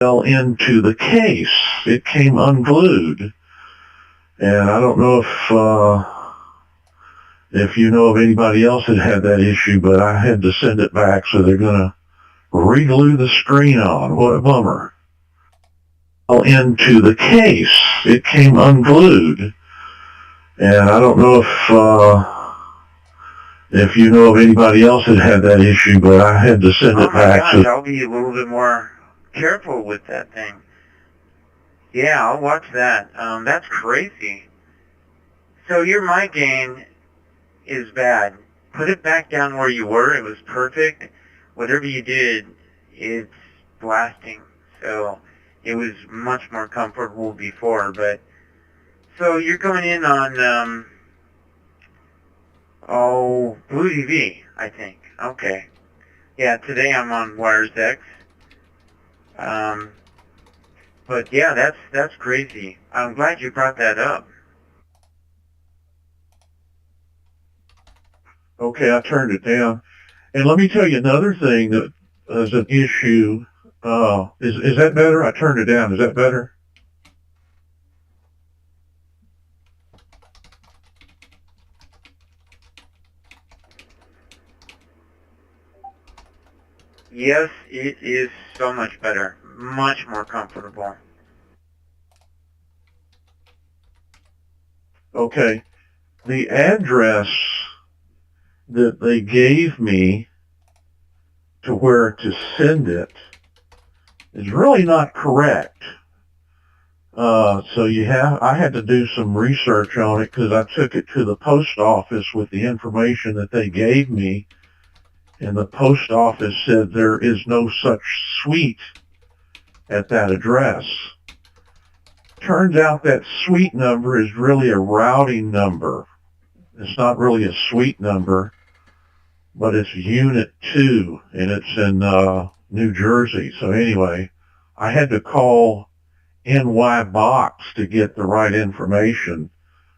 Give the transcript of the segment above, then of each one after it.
fell into the case. It came unglued. And I don't know if you know of anybody else that had that issue, but I had to send it back, so they're going to re-glue the screen on. What a bummer. Fell into the case. It came unglued. And I don't know if you know of anybody else that had that issue, but I had to send it back. Oh my gosh, I'll be a little bit more careful with that thing. Yeah, I'll watch that. That's crazy. So your mic gain is bad. Put it back down where you were. It was perfect. Whatever you did, it's blasting. So it was much more comfortable before. But so you're going in on Blue TV, I think. Okay. Yeah, today I'm on WiresX. But yeah, that's crazy. I'm glad you brought that up. Okay, I turned it down. And let me tell you another thing that is an issue. Is that better? I turned it down. Is that better? Yes, it is so much better. Much more comfortable. Okay. The address that they gave me to where to send it is really not correct. So I had to do some research on it because I took it to the post office with the information that they gave me, and the post office said there is no such suite at that address. Turns out that suite number is really a routing number. It's not really a suite number, but it's Unit 2, and it's in New Jersey. So anyway, I had to call NY Box to get the right information,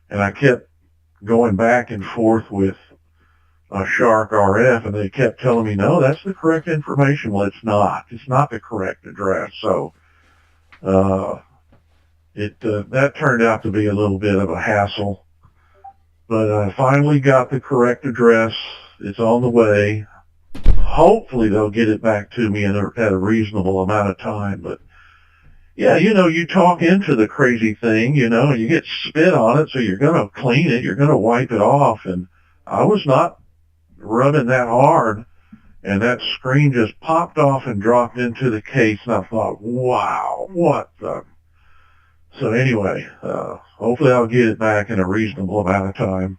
and I kept going back and forth with Shark RF, and they kept telling me, no, that's the correct information. Well, it's not. It's not the correct address. So that turned out to be a little bit of a hassle. But I finally got the correct address. It's on the way. Hopefully they'll get it back to me at a reasonable amount of time. But yeah, you talk into the crazy thing, and you get spit on it, so you're going to clean it. You're going to wipe it off. And I was not rubbing that hard, and that screen just popped off and dropped into the case, and I thought, wow, what the... So anyway, hopefully I'll get it back in a reasonable amount of time.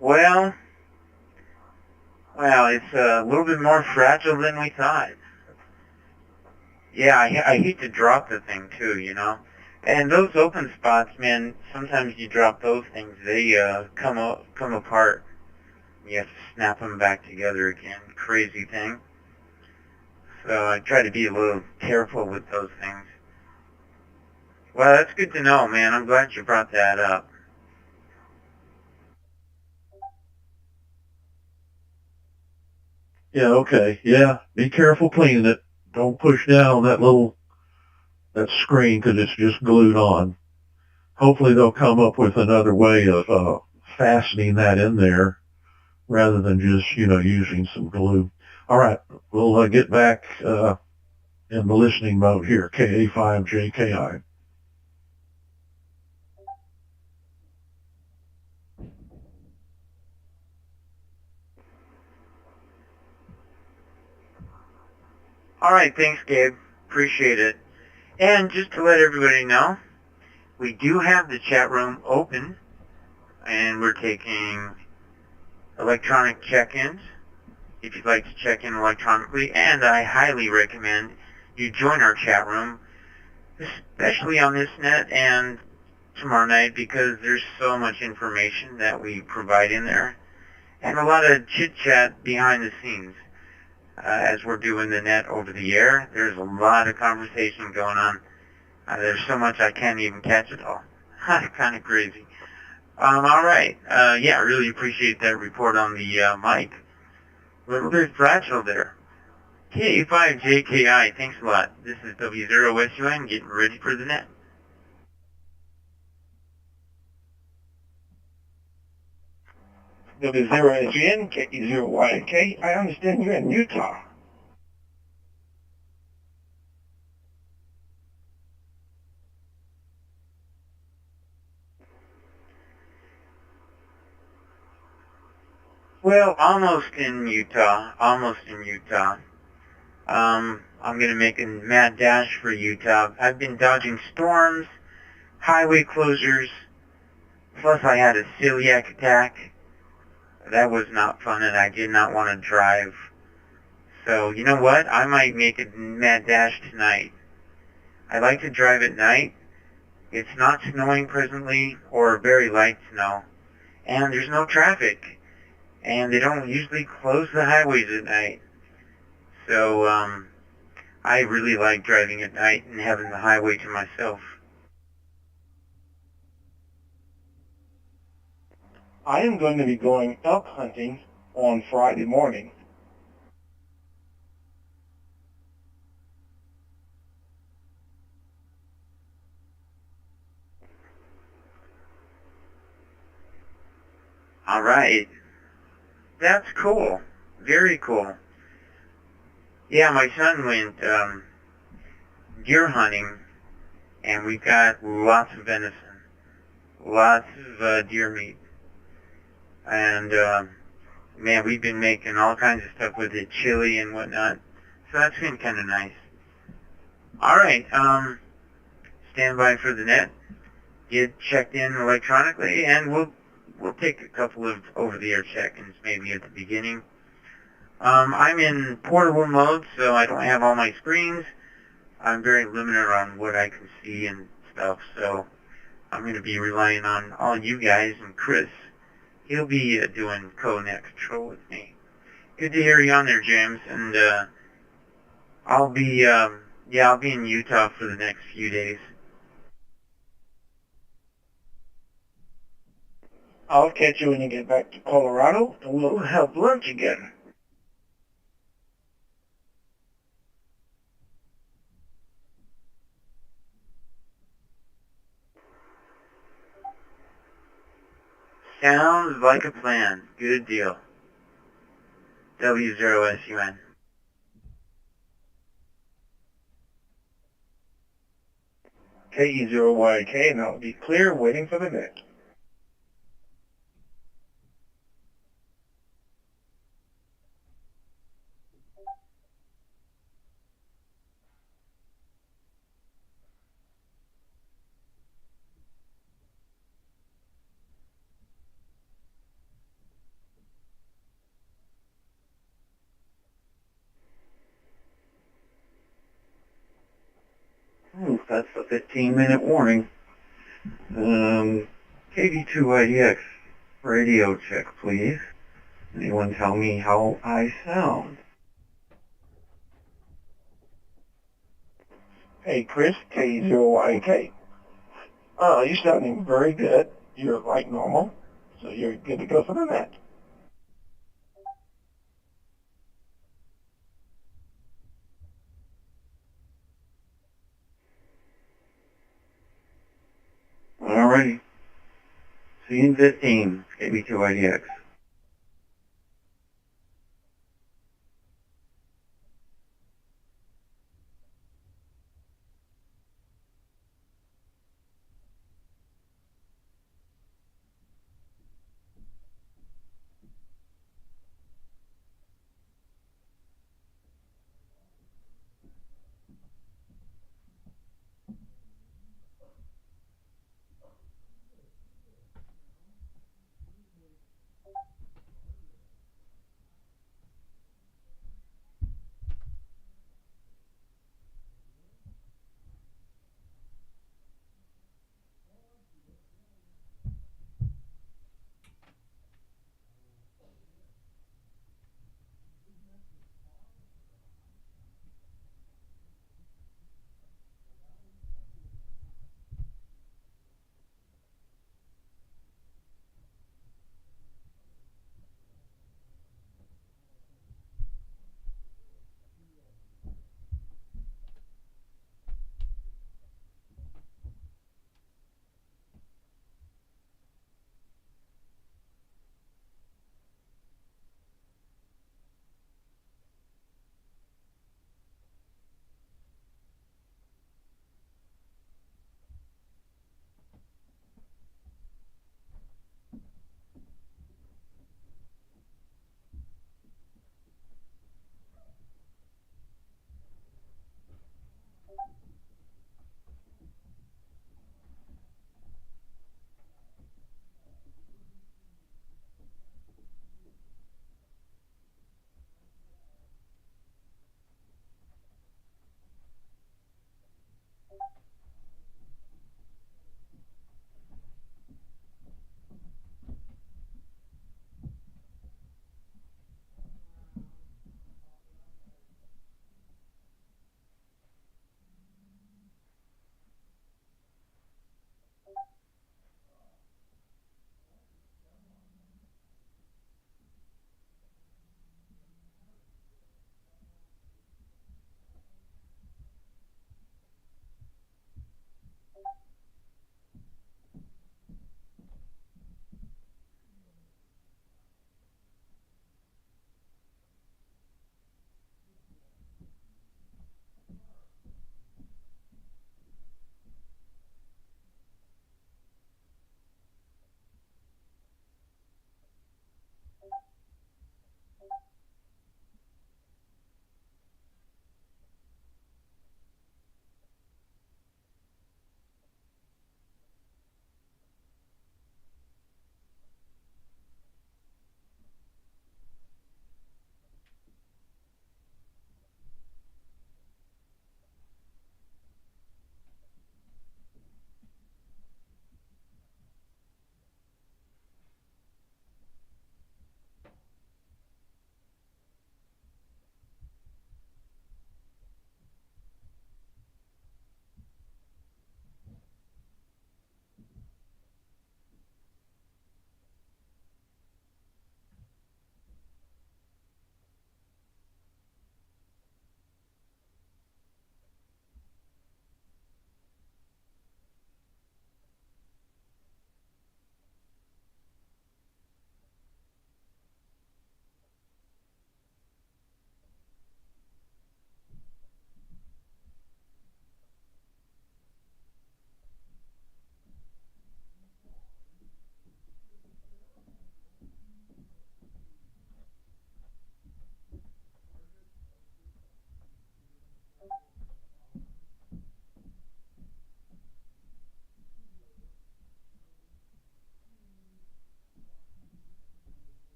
Well, it's a little bit more fragile than we thought. Yeah, I hate to drop the thing too. And those open spots, man, sometimes you drop those things, they come apart. You have to snap them back together again. Crazy thing. So I try to be a little careful with those things. Well, that's good to know, man. I'm glad you brought that up. Yeah, okay. Yeah, be careful cleaning it. Don't push down on that screen because it's just glued on. Hopefully they'll come up with another way of fastening that in there rather than just, using some glue. All right, we'll get back in the listening mode here, KA5JKI. All right, thanks, Gabe. Appreciate it. And just to let everybody know, we do have the chat room open, and we're taking electronic check-ins if you'd like to check in electronically, and I highly recommend you join our chat room, especially on this net and tomorrow night, because there's so much information that we provide in there, and a lot of chit-chat behind the scenes. As we're doing the net over the air, there's a lot of conversation going on There's so much I can't even catch it all. Kind of crazy. All right. Yeah, I really appreciate that report on the mic. A little bit fragile there. K5JKI, thanks a lot. This is W0SUN getting ready for the net. W0SUN, KE0YK, I understand you're in Utah. Well, almost in Utah. Almost in Utah. I'm going to make a mad dash for Utah. I've been dodging storms, highway closures, plus I had a celiac attack. That was not fun, and I did not want to drive. So, you know what? I might make a mad dash tonight. I like to drive at night. It's not snowing presently, or very light snow. And there's no traffic. And they don't usually close the highways at night. So, I really like driving at night and having the highway to myself. I am going to be going elk hunting on Friday morning. All right. That's cool. Very cool. Yeah, my son went deer hunting, and we got lots of venison, lots of deer meat. And, man, we've been making all kinds of stuff with it, chili and whatnot. So that's been kind of nice. All right, stand by for the net. Get checked in electronically, and we'll take a couple of over-the-air check-ins maybe at the beginning. I'm in portable mode, so I don't have all my screens. I'm very limited on what I can see and stuff, so I'm going to be relying on all you guys and Chris. He'll be doing co-net control with me. Good to hear you on there, James, and I'll be in Utah for the next few days. I'll catch you when you get back to Colorado, and we'll have lunch again. Sounds like a plan. Good deal. W0SUN. KE0YK, and I'll be clear waiting for the net. Ooh, that's a 15-minute warning. KD2IDX, radio check, please. Anyone tell me how I sound? Hey, Chris, KE0YK. You're sounding very good. You're like normal, so you're good to go for the net. Alrighty. See you in 15, KB2IDX.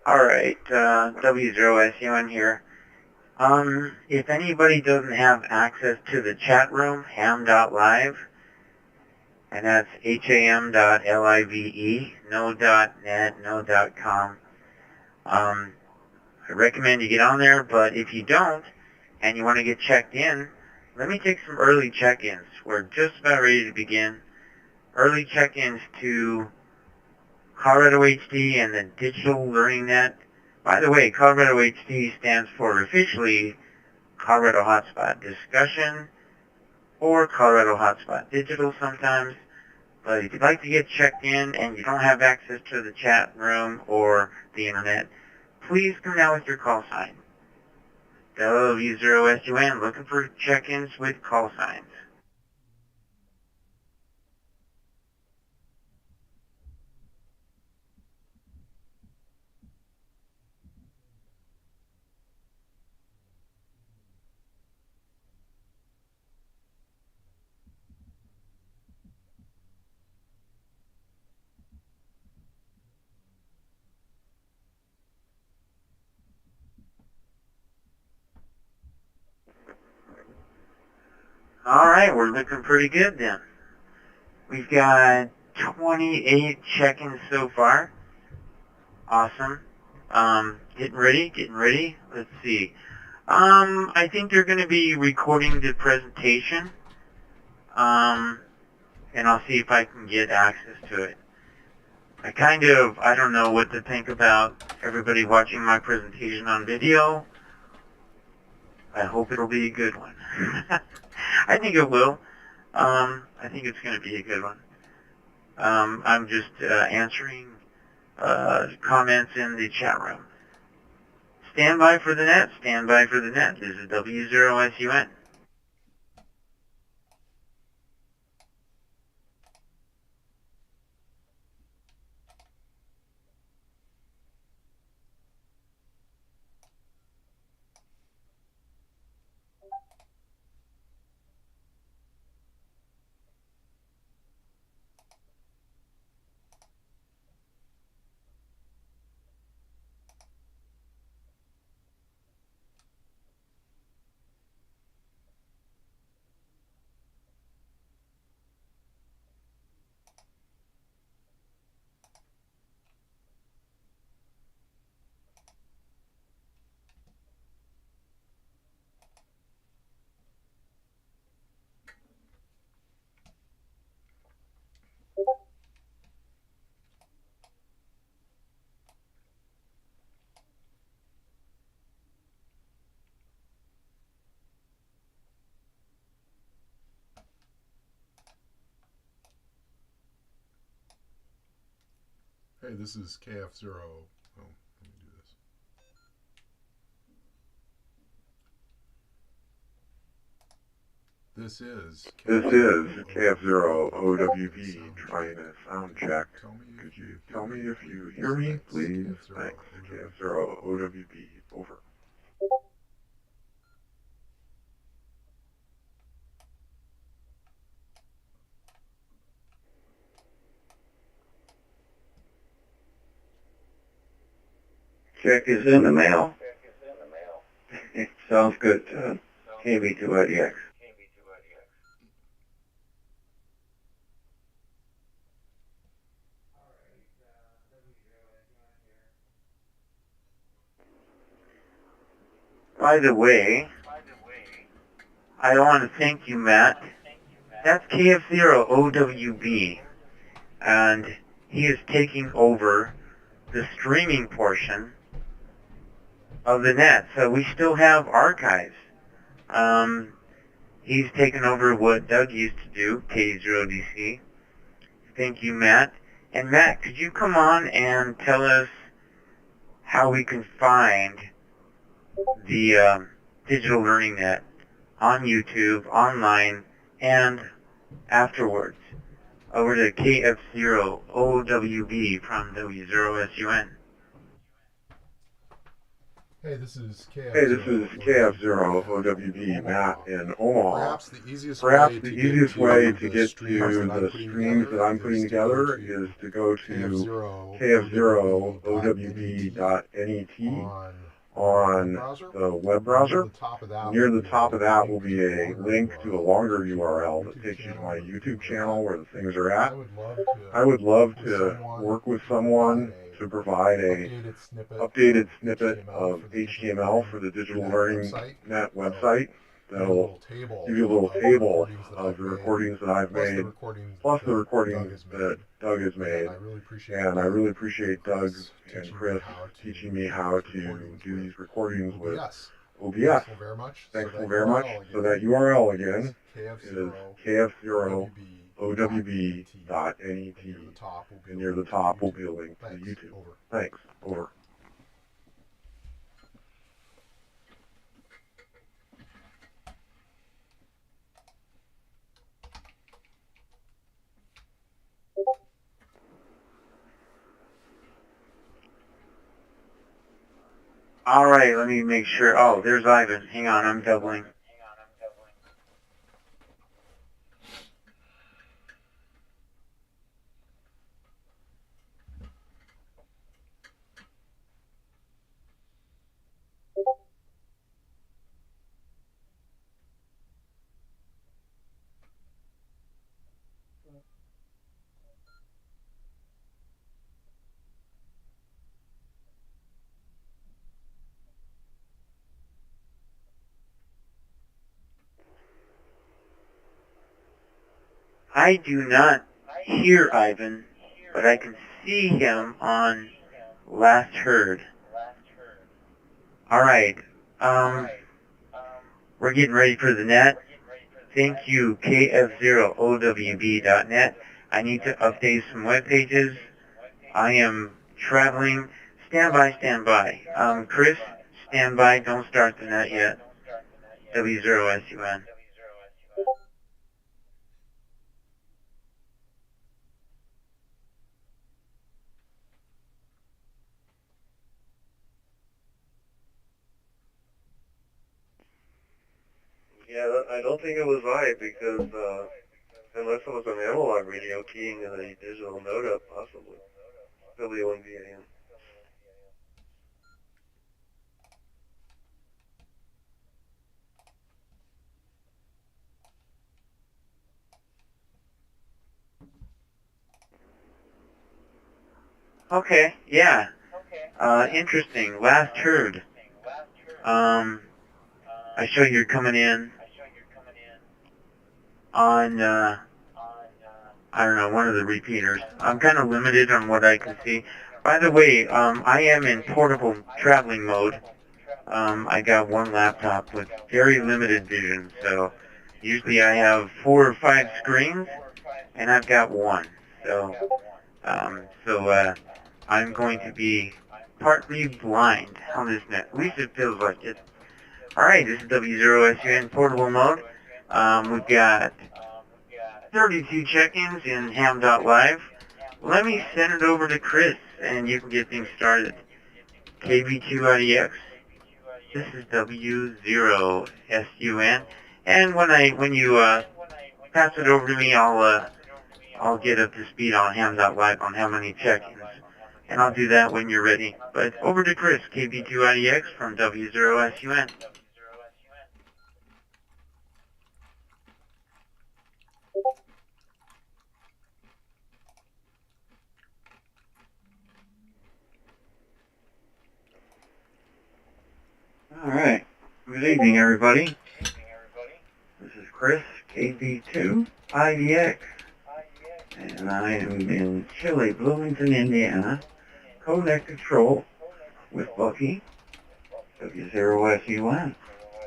Alright, W0SUN here. If anybody doesn't have access to the chat room, ham.live, and that's ham.live, no.net, no.com, I recommend you get on there, but if you don't, and you want to get checked in, let me take some early check-ins. We're just about ready to begin. Early check-ins to Colorado HD and the Digital Learning Net. By the way, Colorado HD stands for officially Colorado Hotspot Discussion or Colorado Hotspot Digital sometimes. But if you'd like to get checked in and you don't have access to the chat room or the internet, please come down with your call sign. W0SUN, looking for check-ins with call signs. Alright, we're looking pretty good then. We've got 28 check-ins so far. Awesome. Getting ready. Let's see. I think they're going to be recording the presentation. And I'll see if I can get access to it. I don't know what to think about everybody watching my presentation on video. I hope it'll be a good one. I think it will. I think it's going to be a good one. I'm just answering comments in the chat room. Stand by for the net. Stand by for the net. This is W0SUN. Hey, this is KF0. Oh, let me do this. This is KF0 OWB trying a sound check. Could you tell me if you hear me, please? Thanks. KF0 OWB, over. Check is in the mail. Sounds good. KB2IDX. By the way, I want to thank you, Matt. That's KF0 OWB, and he is taking over the streaming portion of the net. So we still have archives. He's taken over what Doug used to do, K0DC. Thank you, Matt. And Matt, could you come on and tell us how we can find the Digital Learning Net on YouTube, online, and afterwards? Over to KF0 OWB from W0SUN. Hey, this is KF0. Hey, this is KF0 OWB Matt in Omaha. Perhaps the easiest way to get to the streams that I'm putting together is to go to KF0OWB.net on the web browser. Near the top of that will be a link to a longer URL that takes you to my YouTube channel where the things are at. I would love to work with someone to provide a updated snippet of HTML for the Digital Learning Net website that'll give you a little table of the recordings that I've made, plus the recordings that Doug has made. And I really appreciate Doug and Chris teaching me how to do these recordings with OBS. Thanks very much. So that URL again is KF0OWB.net, and near the top will be a link to YouTube. Thanks. Over. All right, let me make sure. Oh, there's Ivan. Hang on, I'm doubling. I do not hear Ivan, but I can see him on Last Heard. All right. We're getting ready for the net. Thank you, KF0OWB.net. I need to update some web pages. I am traveling. Stand by, stand by. Chris, stand by. Don't start the net yet. W0SUN. Yeah, I don't think it was right because unless it was an analog radio keying in a digital note up, possibly. Probably wouldn't be in. Okay, yeah. Interesting. Last Heard. I show you're coming in on, I don't know, one of the repeaters. I'm kind of limited on what I can see. By the way, I am in portable traveling mode. I got one laptop with very limited vision, so usually I have 4 or 5 screens, and I've got one. So I'm going to be partly blind on this net. At least it feels like it. Alright, this is W0SUN portable mode. We've got 32 check-ins in ham.live. Let me send it over to Chris, and you can get things started. KB2IDX. This is W0SUN. And when you pass it over to me, I'll get up to speed on ham.live on how many check-ins. And I'll do that when you're ready. But over to Chris, KB2IDX from W0SUN. All right. Good evening, everybody. This is Chris, KB2IDX, and I am in chilly Bloomington, Indiana, co-net control with Bucky, W0SUN.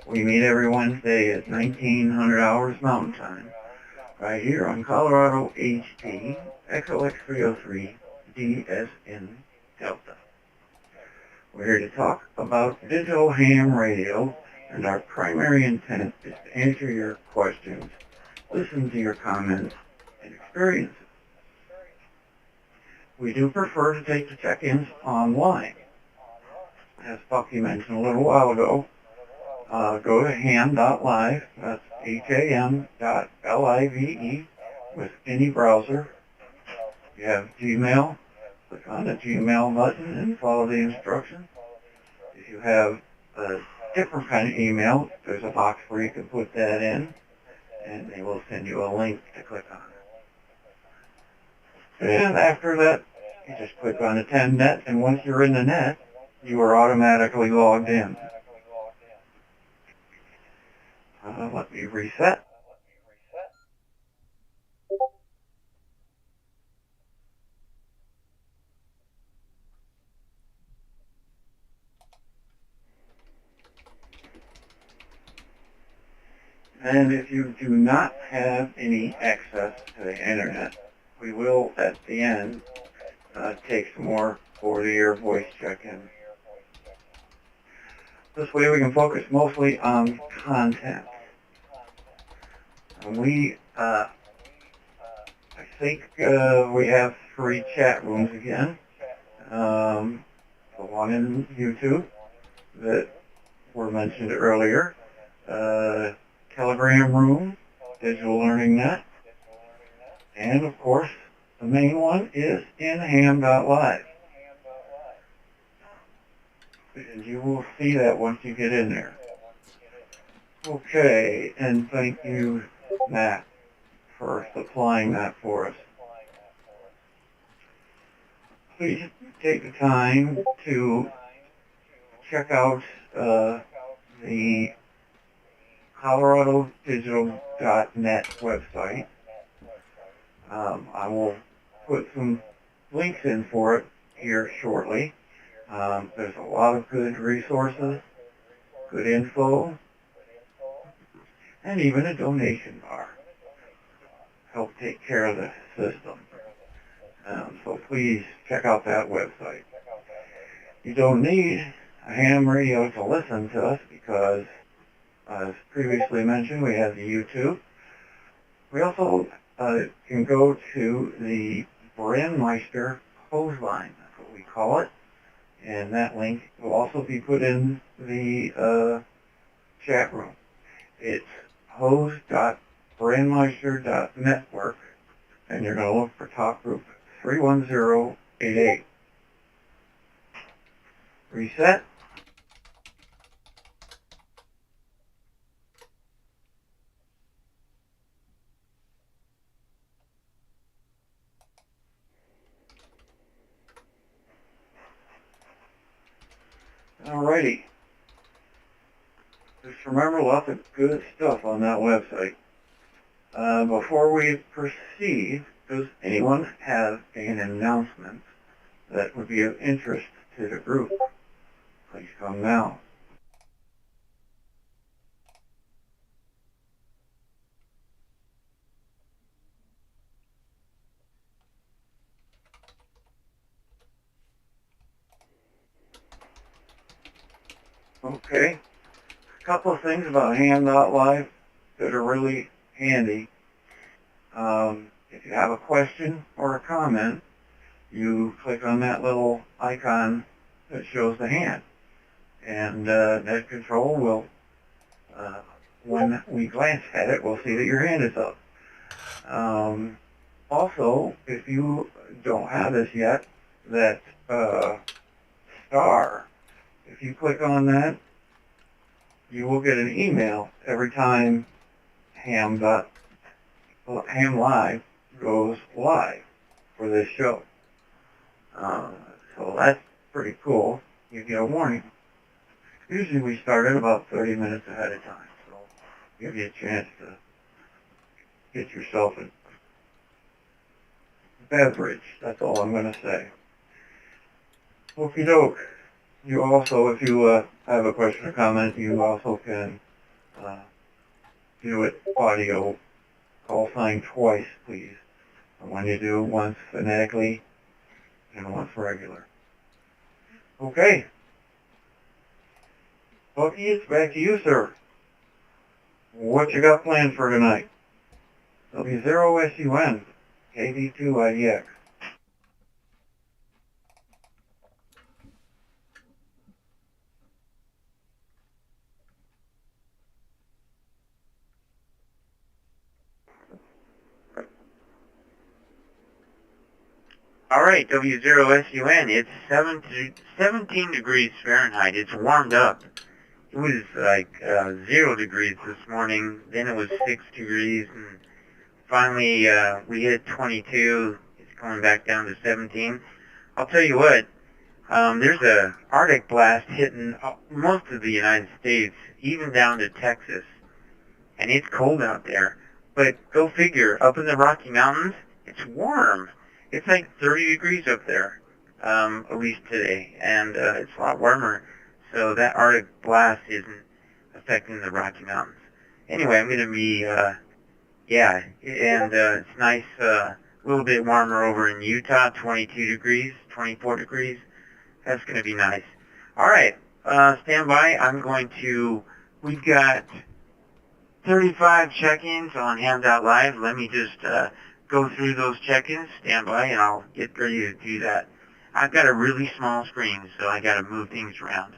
We meet every Wednesday at 1900 hours Mountain Time, right here on Colorado HT XOX303 DSN Delta. We're here to talk about digital ham radio, and our primary intent is to answer your questions, listen to your comments, and experiences. We do prefer to take the check-ins online. as Bucky mentioned a little while ago, go to ham.live, that's ham.live, with any browser. If you have Gmail, click on the Gmail button and follow the instructions. If you have a different kind of email, there's a box where you can put that in, and they will send you a link to click on it. And after that, you just click on Attend Net, and once you're in the net, you are automatically logged in. Let me reset. And if you do not have any access to the internet, we will, at the end, take some more over-the-air voice check-in. This way we can focus mostly on content. I think we have 3 chat rooms again. The one in YouTube that were mentioned earlier. Telegram room, Digital Learning Net, and of course the main one is in ham.live. And you will see that once you get in there. Okay, and thank you, Matt, for supplying that for us. Please take the time to check out the ColoradoDigital.net website. I will put some links in for it here shortly. There's a lot of good resources, good info, and even a donation bar. Help take care of the system. So please check out that website. You don't need a ham radio to listen to us because, as previously mentioned, we have the YouTube. We also can go to the Brandmeister hose line, that's what we call it, and that link will also be put in the chat room. It's hose.brandmeister.network, and you're going to look for talk group 31088. Reset. Alrighty. Just remember, lots of good stuff on that website. Before we proceed, does anyone have an announcement that would be of interest to the group? Please come now. Okay. A couple of things about ham.live that are really handy. If you have a question or a comment, you click on that little icon that shows the hand. And Net Control will, when we glance at it, we'll see that your hand is up. Also, if you don't have this yet, that star, if you click on that, you will get an email every time Ham Live goes live for this show. So that's pretty cool. You get a warning. Usually we start at about 30 minutes ahead of time, so give you a chance to get yourself a beverage. That's all I'm going to say. Okie doke. You also, if you have a question or comment, you also can do it audio. Call sign twice, please. And when you do, once phonetically and once regular. Okay. Bucky, it's back to you, sir. What you got planned for tonight? W0SUN, KV2IDX. . All right, W0SUN. It's 17 degrees Fahrenheit. It's warmed up. It was like 0 degrees this morning. Then it was 6 degrees, and finally we hit 22. It's going back down to 17. I'll tell you what. There's a Arctic blast hitting most of the United States, even down to Texas, and it's cold out there. But go figure, up in the Rocky Mountains, it's warm. It's like 30 degrees up there, at least today, and it's a lot warmer. So that Arctic blast isn't affecting the Rocky Mountains. Anyway, I'm going to be, yeah, and it's nice, a little bit warmer over in Utah, 22 degrees, 24 degrees. That's going to be nice. All right, stand by. We've got 35 check-ins on Handout Live. Let me just go through those check-ins. Stand by, and I'll get ready to do that. I've got a really small screen, so I got to move things around.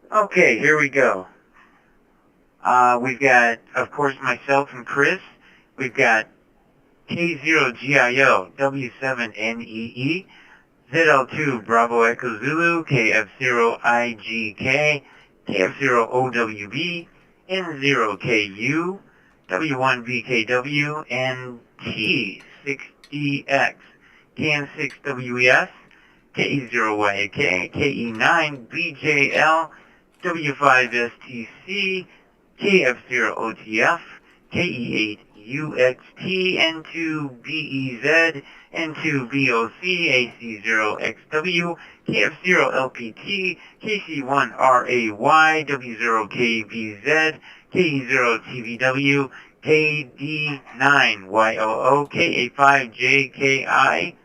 Okay, here we go. We've got, of course, myself and Chris. We've got K0GIO, W7NEE, ZL2 Bravo Echo Zulu, KF0IGK, KF0OWB, N0KU, W1BKW, and T6DX, KN6WES, KE0YAK, KE9BJL, W5STC, KF0OTF, KE8UXT, N2BEZ, N2BOC, AC0XW, KF0LPT, KC1RAY, W0KBZ, KE0TVW, KD9YOO, KA5JKI,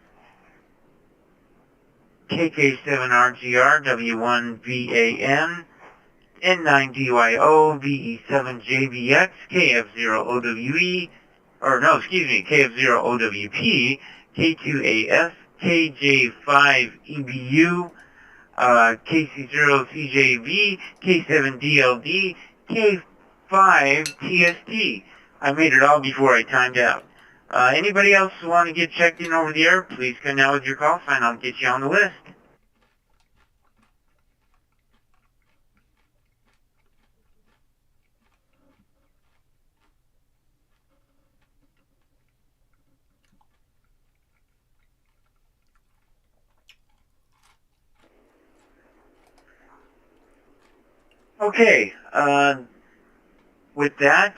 KK7RGR, W1VAN, N9DYO, VE7JBX, KF0OWE, KF0OWP, K2AS, KJ5EBU, KC0CJV, K7DLD, K5TST. I made it all before I timed out. Anybody else want to get checked in over the air? Please come now with your call sign. I'll get you on the list. Okay, with that,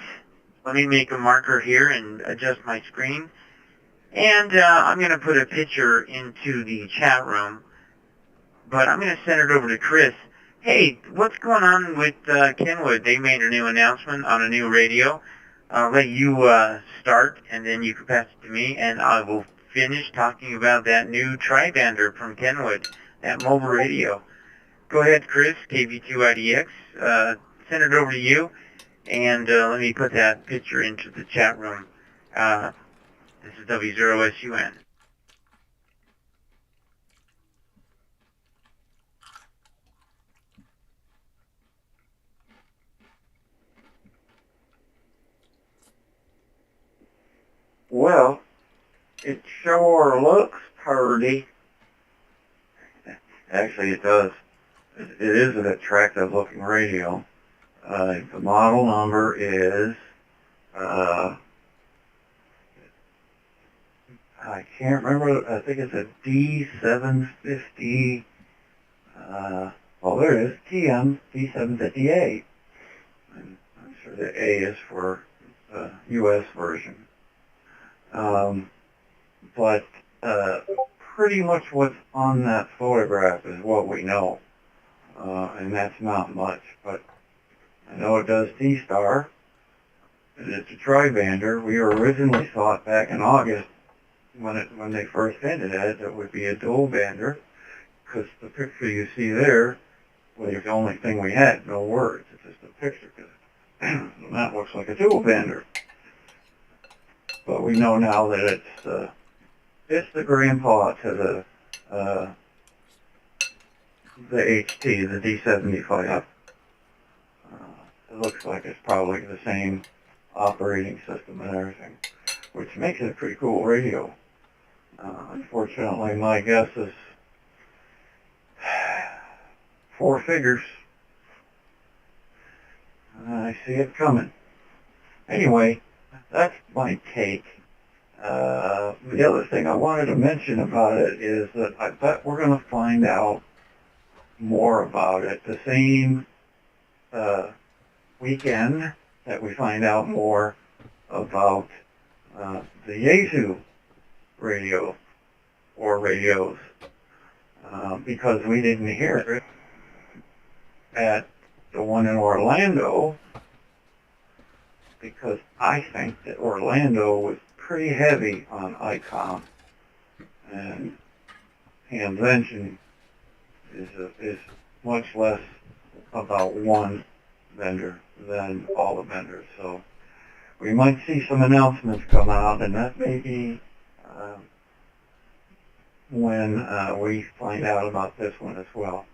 let me make a marker here and adjust my screen. And I'm going to put a picture into the chat room, but I'm going to send it over to Chris. Hey, what's going on with Kenwood? They made a new announcement on a new radio. I'll let you start, and then you can pass it to me, and I will finish talking about that new Tri-Bander from Kenwood, that mobile radio. Go ahead, Chris, KV2IDX. Send it over to you, and let me put that picture into the chat room. This is W0SUN. Well, it sure looks pretty. Actually, it does. It is an attractive looking radio. The model number is, I can't remember, I think it's a D750, well there it is, TM D750A. I'm sure the A is for the US version. But pretty much what's on that photograph is what we know. And that's not much, but I know it does T-Star, and it's a Tri-Bander. We originally thought back in August, when they first hinted at it, it would be a dual bander, because the picture you see there was the only thing we had, no words, it's just a picture, and that looks like a dual bander. But we know now that it's the grandpa to the HT, the D75. It looks like it's probably the same operating system and everything, which makes it a pretty cool radio. Unfortunately, my guess is 4 figures. I see it coming. Anyway, that's my take. The other thing I wanted to mention about it is that I bet we're going to find out more about it the same weekend that we find out more about the Yaesu radio or radios, because we didn't hear it at the one in Orlando, because I think that Orlando was pretty heavy on ICOM, and Hamvention is much less about one vendor than all the vendors. So we might see some announcements come out, and that may be when we find out about this one as well.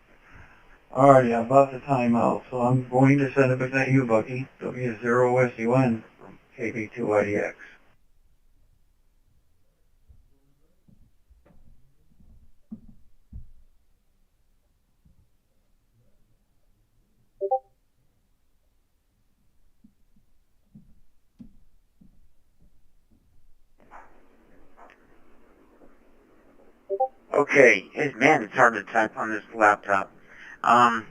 Alrighty, I'm about to time out, so I'm going to send it back to you, Bucky. W0SUN from KB2IDX. Okay, man, it's hard to type on this laptop. And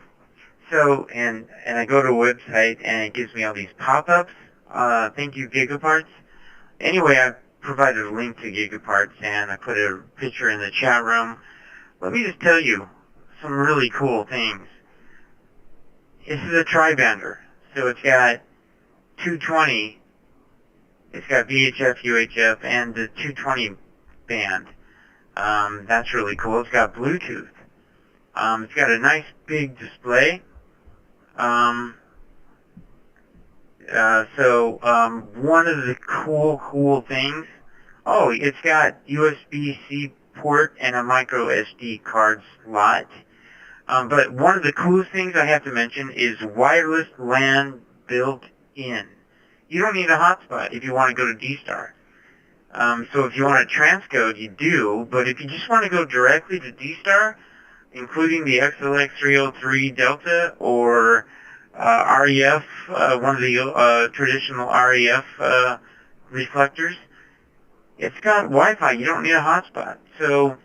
I go to a website and it gives me all these pop-ups. Thank you, Gigaparts. Anyway, I provided a link to Gigaparts and I put a picture in the chat room. Let me just tell you some really cool things. This is a tri-bander, so it's got 220. It's got VHF, UHF, and the 220 band. That's really cool. It's got Bluetooth. It's got a nice big display. One of the cool things, it's got USB-C port and a micro SD card slot. But one of the coolest things I have to mention is wireless LAN built in. You don't need a hotspot if you want to go to D-Star. So if you want to transcode, you do, but if you just want to go directly to D-Star, including the XLX303 Delta or REF, one of the traditional REF reflectors, it's got Wi-Fi. You don't need a hotspot. So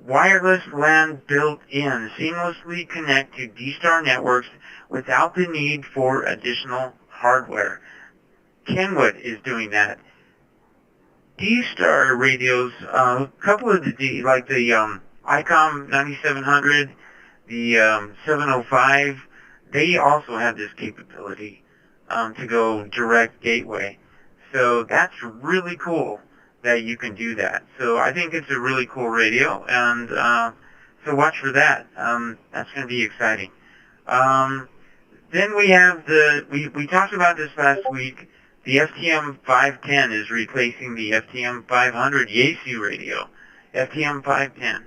wireless LAN built in, seamlessly connect to D-Star networks without the need for additional hardware. Kenwood is doing that. D-Star radios, a couple of the, like the ICOM 9700, the 705, they also have this capability to go direct gateway. So that's really cool that you can do that. So I think it's a really cool radio, and so watch for that. That's going to be exciting. Then we have we talked about this last week. The FTM 510 is replacing the FTM 500 Yaesu radio. FTM 510.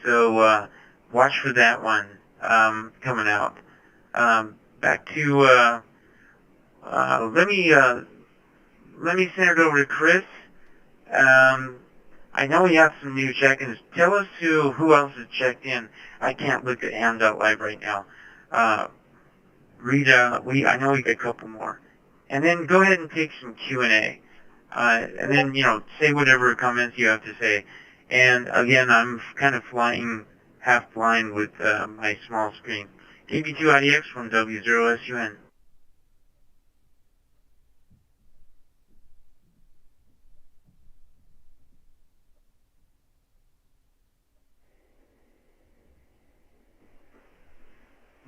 So watch for that one coming out. Back to let me send it over to Chris. I know we have some new check-ins. Tell us who else has checked in. I can't look at Ham.live right now. Rita, I know we got a couple more. And then go ahead and take some Q&A. And then, say whatever comments you have to say. And again, I'm kind of flying half blind with my small screen. KB2IDX from W0SUN.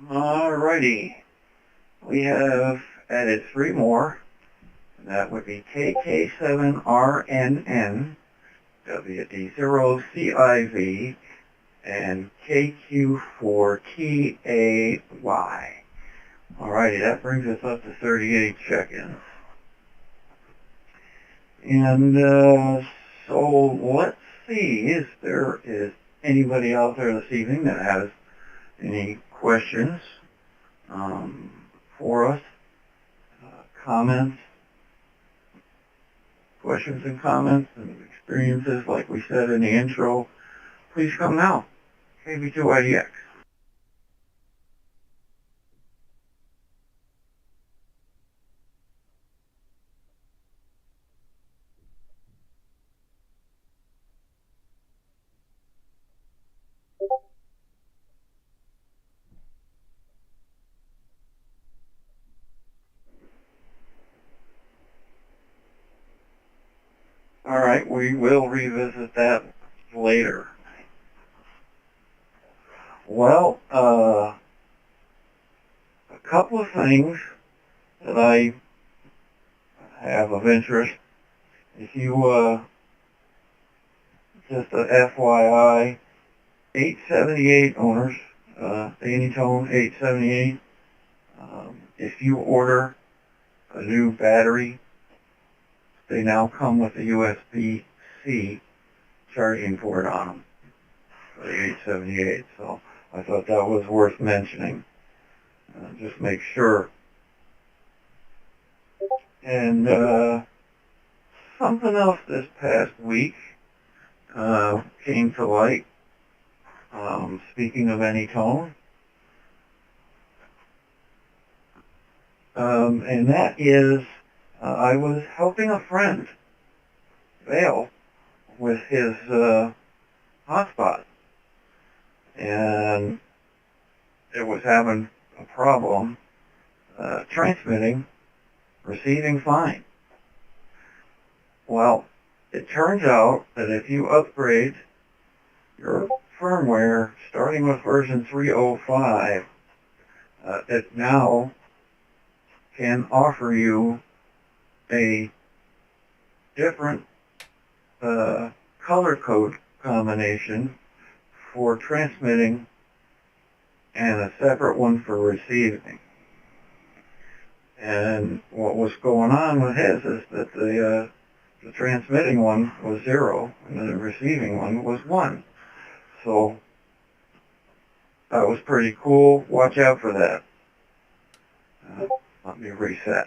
Alrighty. We have added 3 more. That would be KK7RNN, WD0CIV, and KQ4TAY. Alrighty, that brings us up to 38 check-ins. And so let's see, there is anybody out there this evening that has any questions for us, comments, questions and comments and experiences like we said in the intro, please come now. KV2IDX. All right, we will revisit that later. Well, a couple of things that I have of interest. If you, just a FYI, 878 owners, Anytone 878, if you order a new battery, they now come with a USB-C charging port on them for the 878. So I thought that was worth mentioning. Just make sure. And something else this past week came to light. Speaking of Anytone, and that is I was helping a friend, Vale, with his hotspot, and it was having a problem transmitting, receiving fine. Well, it turns out that if you upgrade your firmware starting with version 3.05, it now can offer you a different color code combination for transmitting and a separate one for receiving. And what was going on with his is that the transmitting one was 0 and the receiving one was 1. So that was pretty cool. Watch out for that. Let me reset.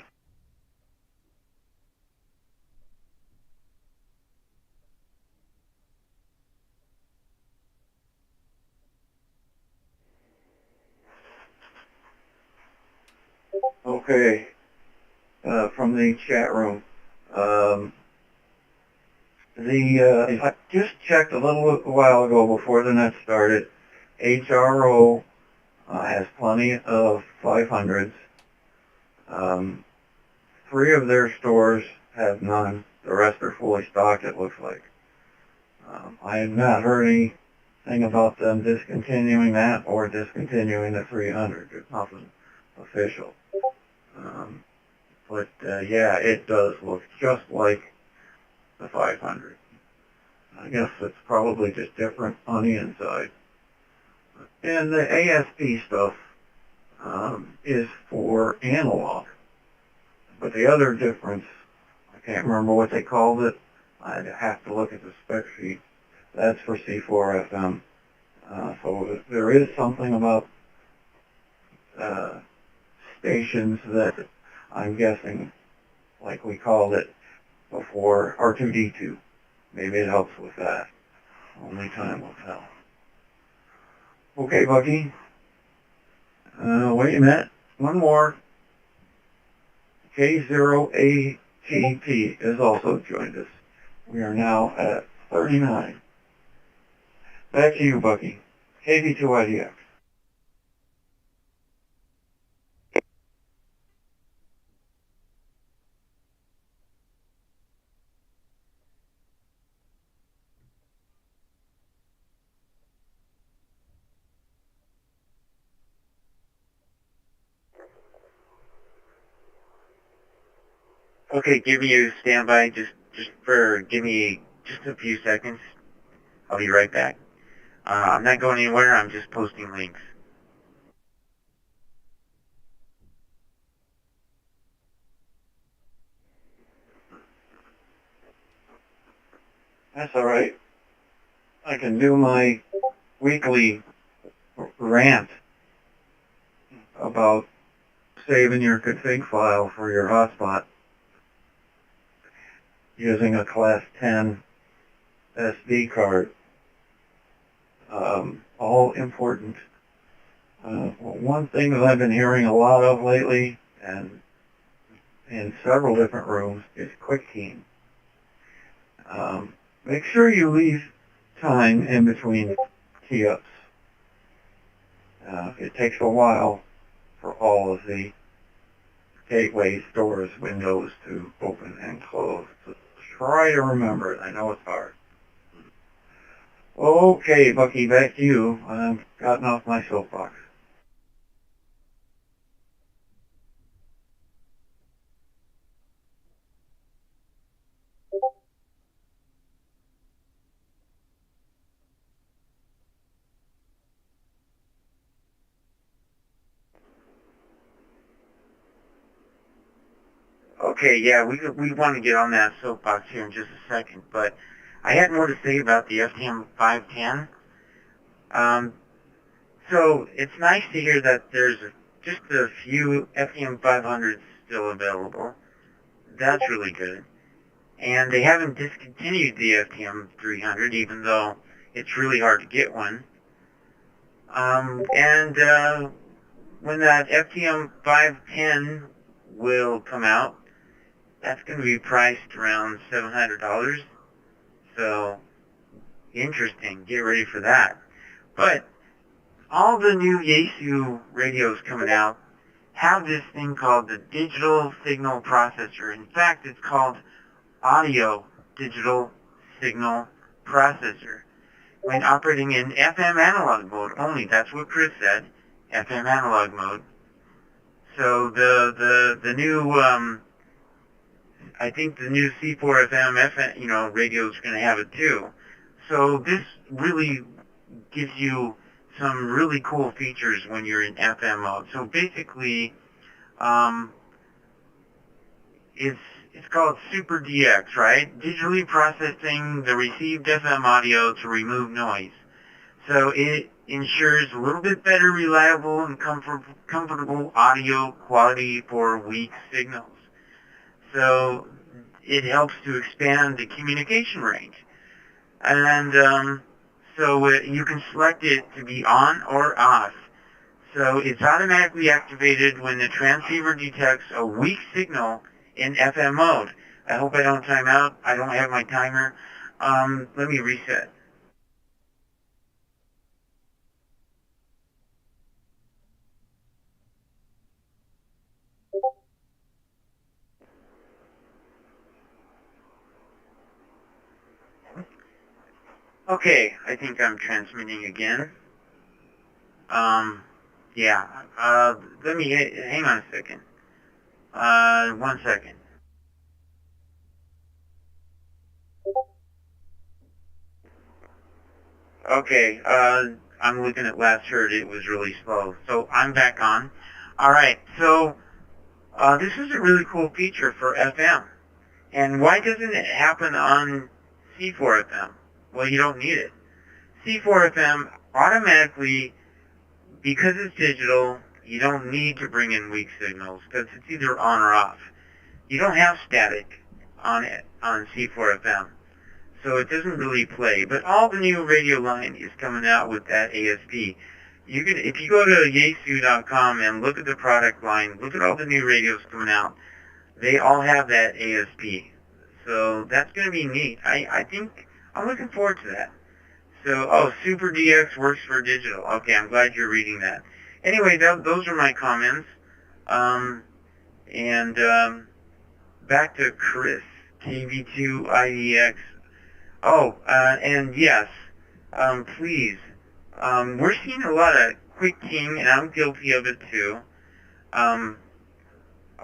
Okay, from the chat room. I just checked a little while ago before the net started. HRO has plenty of 500s. 3 of their stores have none. The rest are fully stocked, it looks like. I have not heard anything about them discontinuing that or discontinuing the 300. There's nothing official. But yeah, it does look just like the 500. I guess it's probably just different on the inside. And the ASP stuff is for analog. But the other difference, I can't remember what they called it. I'd have to look at the spec sheet. That's for C4FM. So there is something about stations that I'm guessing, like we called it before, R2D2. Maybe it helps with that. Only time will tell. Okay, Bucky. Wait a minute. One more. K0ATP has also joined us. We are now at 39. Back to you, Bucky. KV2IDX. Okay, give me a standby. Give me just a few seconds. I'll be right back. I'm not going anywhere. I'm just posting links. That's all right. I can do my weekly rant about saving your config file for your hotspot using a class 10 SD card. All important. One thing that I've been hearing a lot of lately, and in several different rooms, is quick keying. Make sure you leave time in between key-ups. It takes a while for all of the gateway stores windows to open and close. So try to remember it. I know it's hard. Okay, Bucky, back to you. I've gotten off my soapbox. Okay, yeah, we want to get on that soapbox here in just a second, but I had more to say about the FTM 510. So it's nice to hear that there's just a few FTM 500s still available. That's really good. And they haven't discontinued the FTM 300, even though it's really hard to get one. When that FTM 510 will come out, that's going to be priced around $700. So, interesting. Get ready for that. But all the new Yaesu radios coming out have this thing called the digital signal processor. In fact, it's called audio digital signal processor. When operating in FM analog mode only, that's what Chris said, FM analog mode. So the new I think the new C4FM FM, radio is going to have it too. So this really gives you some really cool features when you're in FM mode. So basically, it's called Super DX, right? Digitally processing the received FM audio to remove noise. So it ensures a little bit better, reliable, and comfortable audio quality for weak signals. So it helps to expand the communication range. And so you can select it to be on or off. So it's automatically activated when the transceiver detects a weak signal in FM mode. I hope I don't time out. I don't have my timer. Let me reset. Okay, I think I'm transmitting again. Yeah, let me, hang on a second. 1 second. Okay, I'm looking at last heard, it was really slow. So I'm back on. Alright, so, this is a really cool feature for FM. And why doesn't it happen on C4FM? Well, you don't need it. C4FM automatically, because it's digital, you don't need to bring in weak signals because it's either on or off. You don't have static on it on C4FM, so it doesn't really play. But all the new radio line is coming out with that ASP. You can, if you go to yaesu.com and look at the product line, look at all the new radios coming out. They all have that ASP, so that's going to be neat. I think I'm looking forward to that. So, Super DX works for digital. Okay, I'm glad you're reading that. Anyway, those are my comments. Back to Chris, KV2IDX. And yes, please, we're seeing a lot of quick keying, and I'm guilty of it too. A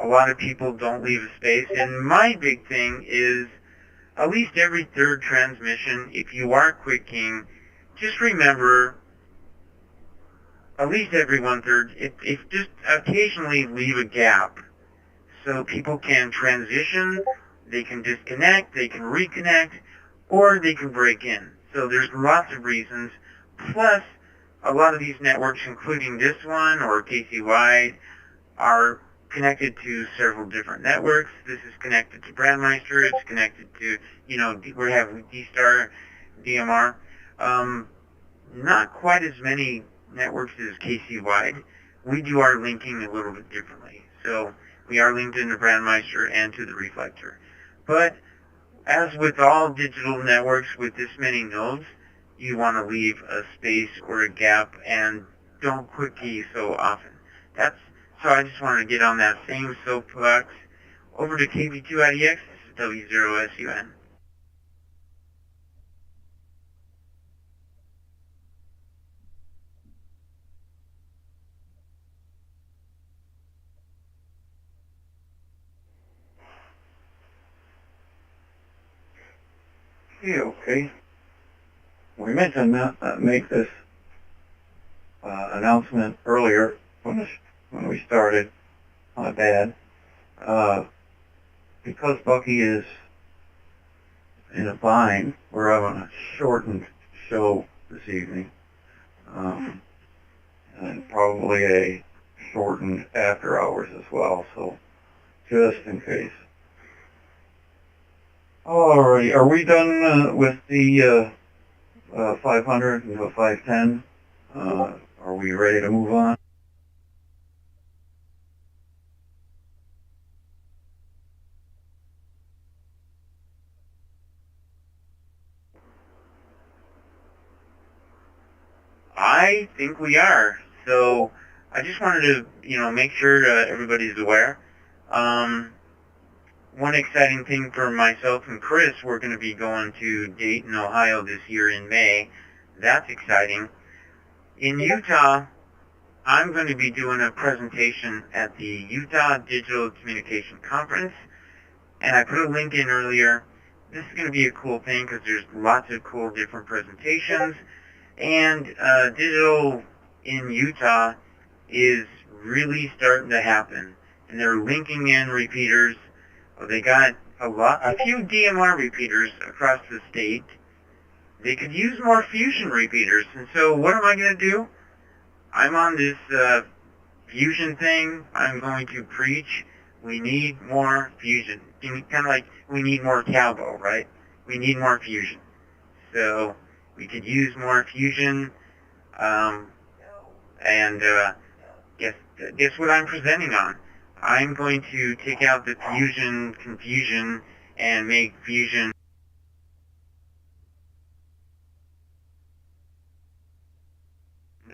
lot of people don't leave a space, and my big thing is at least every third transmission, if you are quick keying, just remember, at least every 1/3, if just occasionally leave a gap so people can transition, they can disconnect, they can reconnect, or they can break in. So there's lots of reasons Plus, a lot of these networks, including this one or KCY, are connected to several different networks. This is connected to Brandmeister. It's connected to, we have D-Star, DMR. Not quite as many networks as KC-wide. We do our linking a little bit differently. So we are linked into Brandmeister and to the Reflector. But as with all digital networks with this many nodes, you want to leave a space or a gap and don't quick key so often. So I just wanted to get on that same soapbox. Over to KB2IDX, this is W0SUN. Yeah, okay. We mentioned that make this announcement earlier when we started. Not bad. Because Bucky is in a bind, we're having a shortened show this evening. And probably a shortened after hours as well, so just in case. Alrighty, are we done with the 500 and the 510? Are we ready to move on? I think we are. So I just wanted to, make sure everybody's aware. One exciting thing for myself and Chris, we're going to be going to Dayton, Ohio this year in May. That's exciting. In Utah, I'm going to be doing a presentation at the Utah Digital Communication Conference, and I put a link in earlier. This is going to be a cool thing because there's lots of cool different presentations, and digital in Utah is really starting to happen, and they're linking in repeaters. They got a few DMR repeaters across the state. They could use more fusion repeaters, and so what am I going to do? I'm on this fusion thing. I'm going to preach. We need more fusion. Kind of like we need more cowbell, right? We need more fusion. So we could use more fusion. And guess what I'm presenting on? I'm going to take out the fusion confusion and make fusion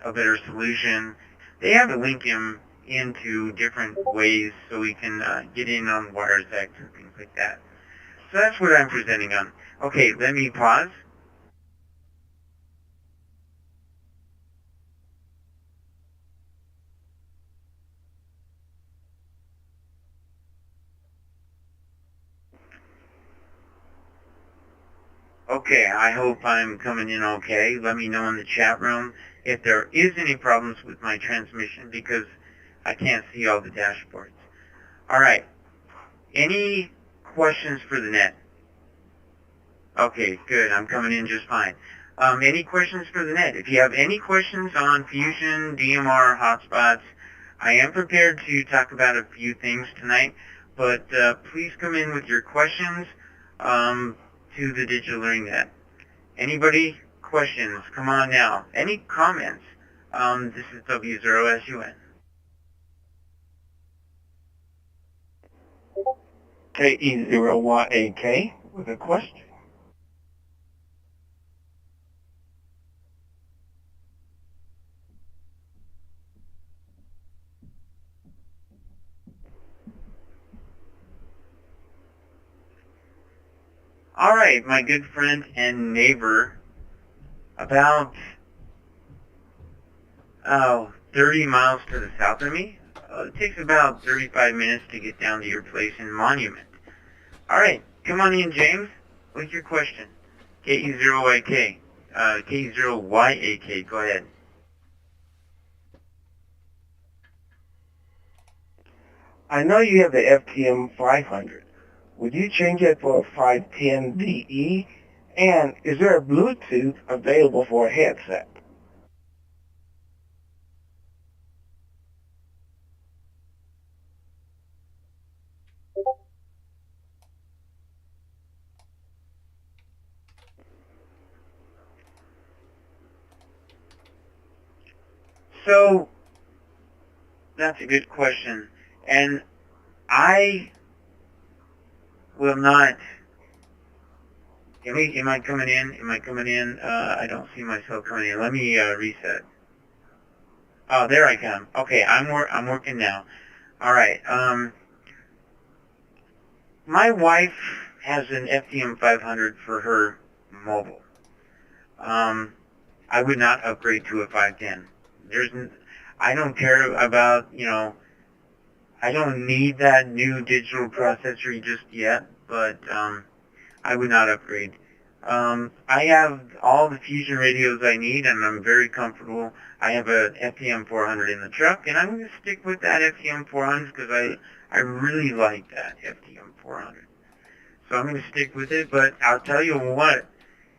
a better solution. They have to link him into different ways so we can get in on wires X and things like that. So that's what I'm presenting on. Okay, let me pause. Okay, I hope I'm coming in okay. Let me know in the chat room if there is any problems with my transmission because I can't see all the dashboards. All right. Any questions for the net? Okay, good. I'm coming in just fine. Any questions for the net? If you have any questions on Fusion, DMR, hotspots, I am prepared to talk about a few things tonight, but please come in with your questions to the Digital Learning Net. Anybody? Questions? Come on now. Any comments? This is W0SUN. KE0YAK with a question. All right, my good friend and neighbor, about 30 miles to the south of me. It takes about 35 minutes to get down to your place in Monument. All right, come on in, James. What's your question? KE0YK. KE0YAK, go ahead. I know you have the FTM 500. Would you change it for a 510DE? And is there a Bluetooth available for a headset? So, that's a good question. And I will not... Am I coming in? Am I coming in? I don't see myself coming in. Let me reset. Oh, there I come. Okay, I'm working now. All right. My wife has an FDM 500 for her mobile. I would not upgrade to a 510. I don't care about, I don't need that new digital processor just yet, but I would not upgrade. I have all the Fusion radios I need, and I'm very comfortable. I have a FTM 400 in the truck, and I'm going to stick with that FTM 400 because I really like that FTM 400. So I'm going to stick with it, but I'll tell you what,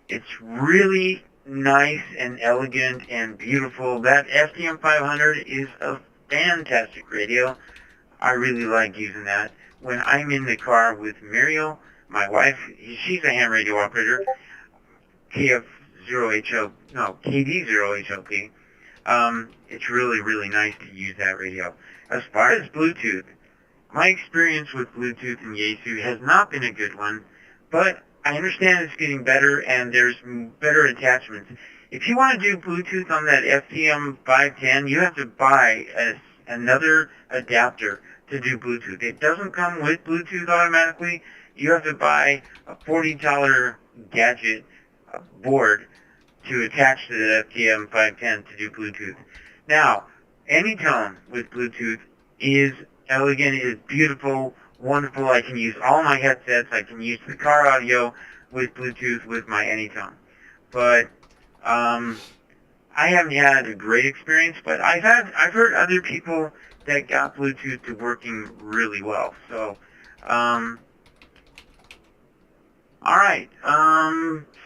it's really nice and elegant and beautiful. That FTM 500 is a fantastic radio. I really like using that. When I'm in the car with Muriel, my wife, she's a ham radio operator, KD0HLP. It's really, really nice to use that radio. As far as Bluetooth, my experience with Bluetooth and Yaesu has not been a good one, but I understand it's getting better and there's better attachments. If you want to do Bluetooth on that FTM 510, you have to buy another adapter to do Bluetooth. It doesn't come with Bluetooth automatically. You have to buy a $40 gadget board to attach to the FTM 510 to do Bluetooth. Now, Anytone with Bluetooth is elegant, is beautiful, wonderful. I can use all my headsets. I can use the car audio with Bluetooth with my Anytone. But I haven't had a great experience, but I've heard other people that got Bluetooth to working really well. So, all right.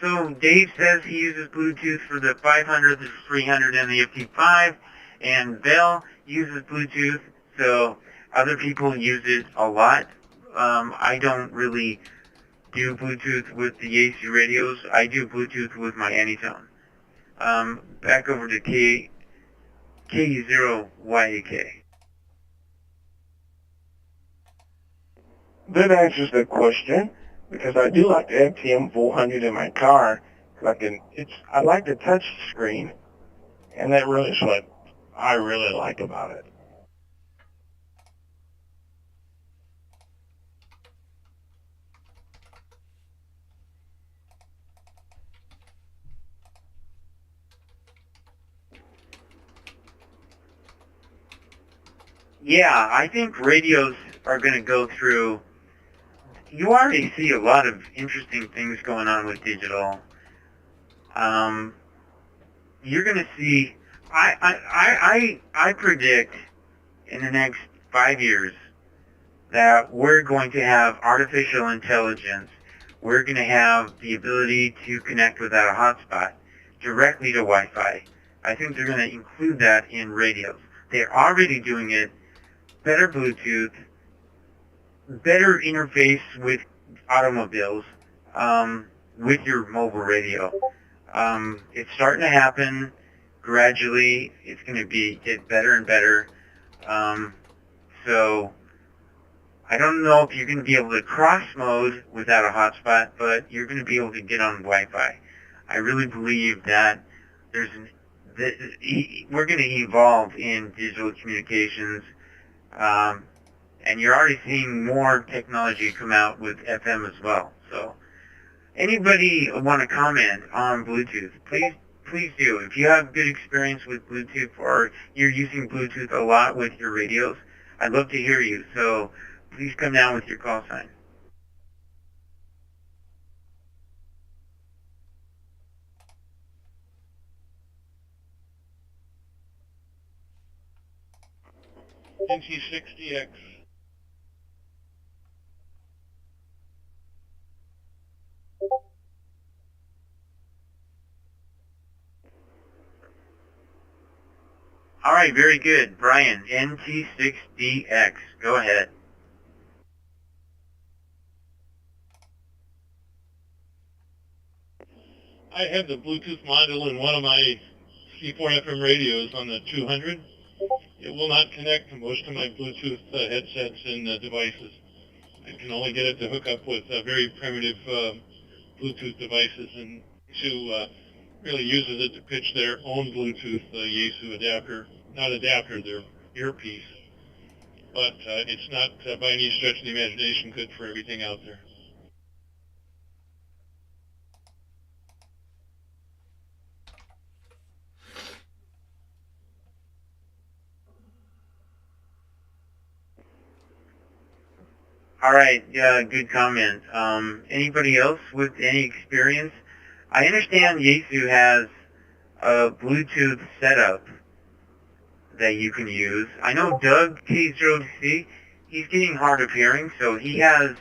So Dave says he uses Bluetooth for the 500, the 300, and the FT5, and Bell uses Bluetooth. So other people use it a lot. I don't really do Bluetooth with the Yaesu radios. I do Bluetooth with my Anytone. Back over to K0YAK. That answers the question, because I do like the FTM 400 in my car. I like the touch screen, and that really is what I really like about it. Yeah, I think radios are going to go through... You already see a lot of interesting things going on with digital. You're going to see... I predict in the next 5 years that we're going to have artificial intelligence. We're going to have the ability to connect without a hotspot directly to Wi-Fi. I think they're going to include that in radios. They're already doing it. Better Bluetooth, better interface with automobiles, with your mobile radio. It's starting to happen gradually. It's going to get better and better. So I don't know if you're going to be able to cross mode without a hotspot, but you're going to be able to get on Wi-Fi. I really believe that we're going to evolve in digital communications. And you're already seeing more technology come out with FM as well. So, anybody want to comment on Bluetooth? Please do. If you have good experience with Bluetooth or you're using Bluetooth a lot with your radios, I'd love to hear you. So, please come down with your call sign. NC60X. All right, very good. Brian, NT6DX. Go ahead. I have the Bluetooth module in one of my C4 FM radios on the 200. It will not connect to most of my Bluetooth headsets and devices. I can only get it to hook up with very primitive Bluetooth devices, and Yaesu really uses it to pitch their own Bluetooth Yaesu adapter, not adapter, their earpiece. But it's not by any stretch of the imagination good for everything out there. All right, good comment. Anybody else with any experience? I understand Yaesu has a Bluetooth setup that you can use. I know Doug K0C, he's getting hard of hearing, so he has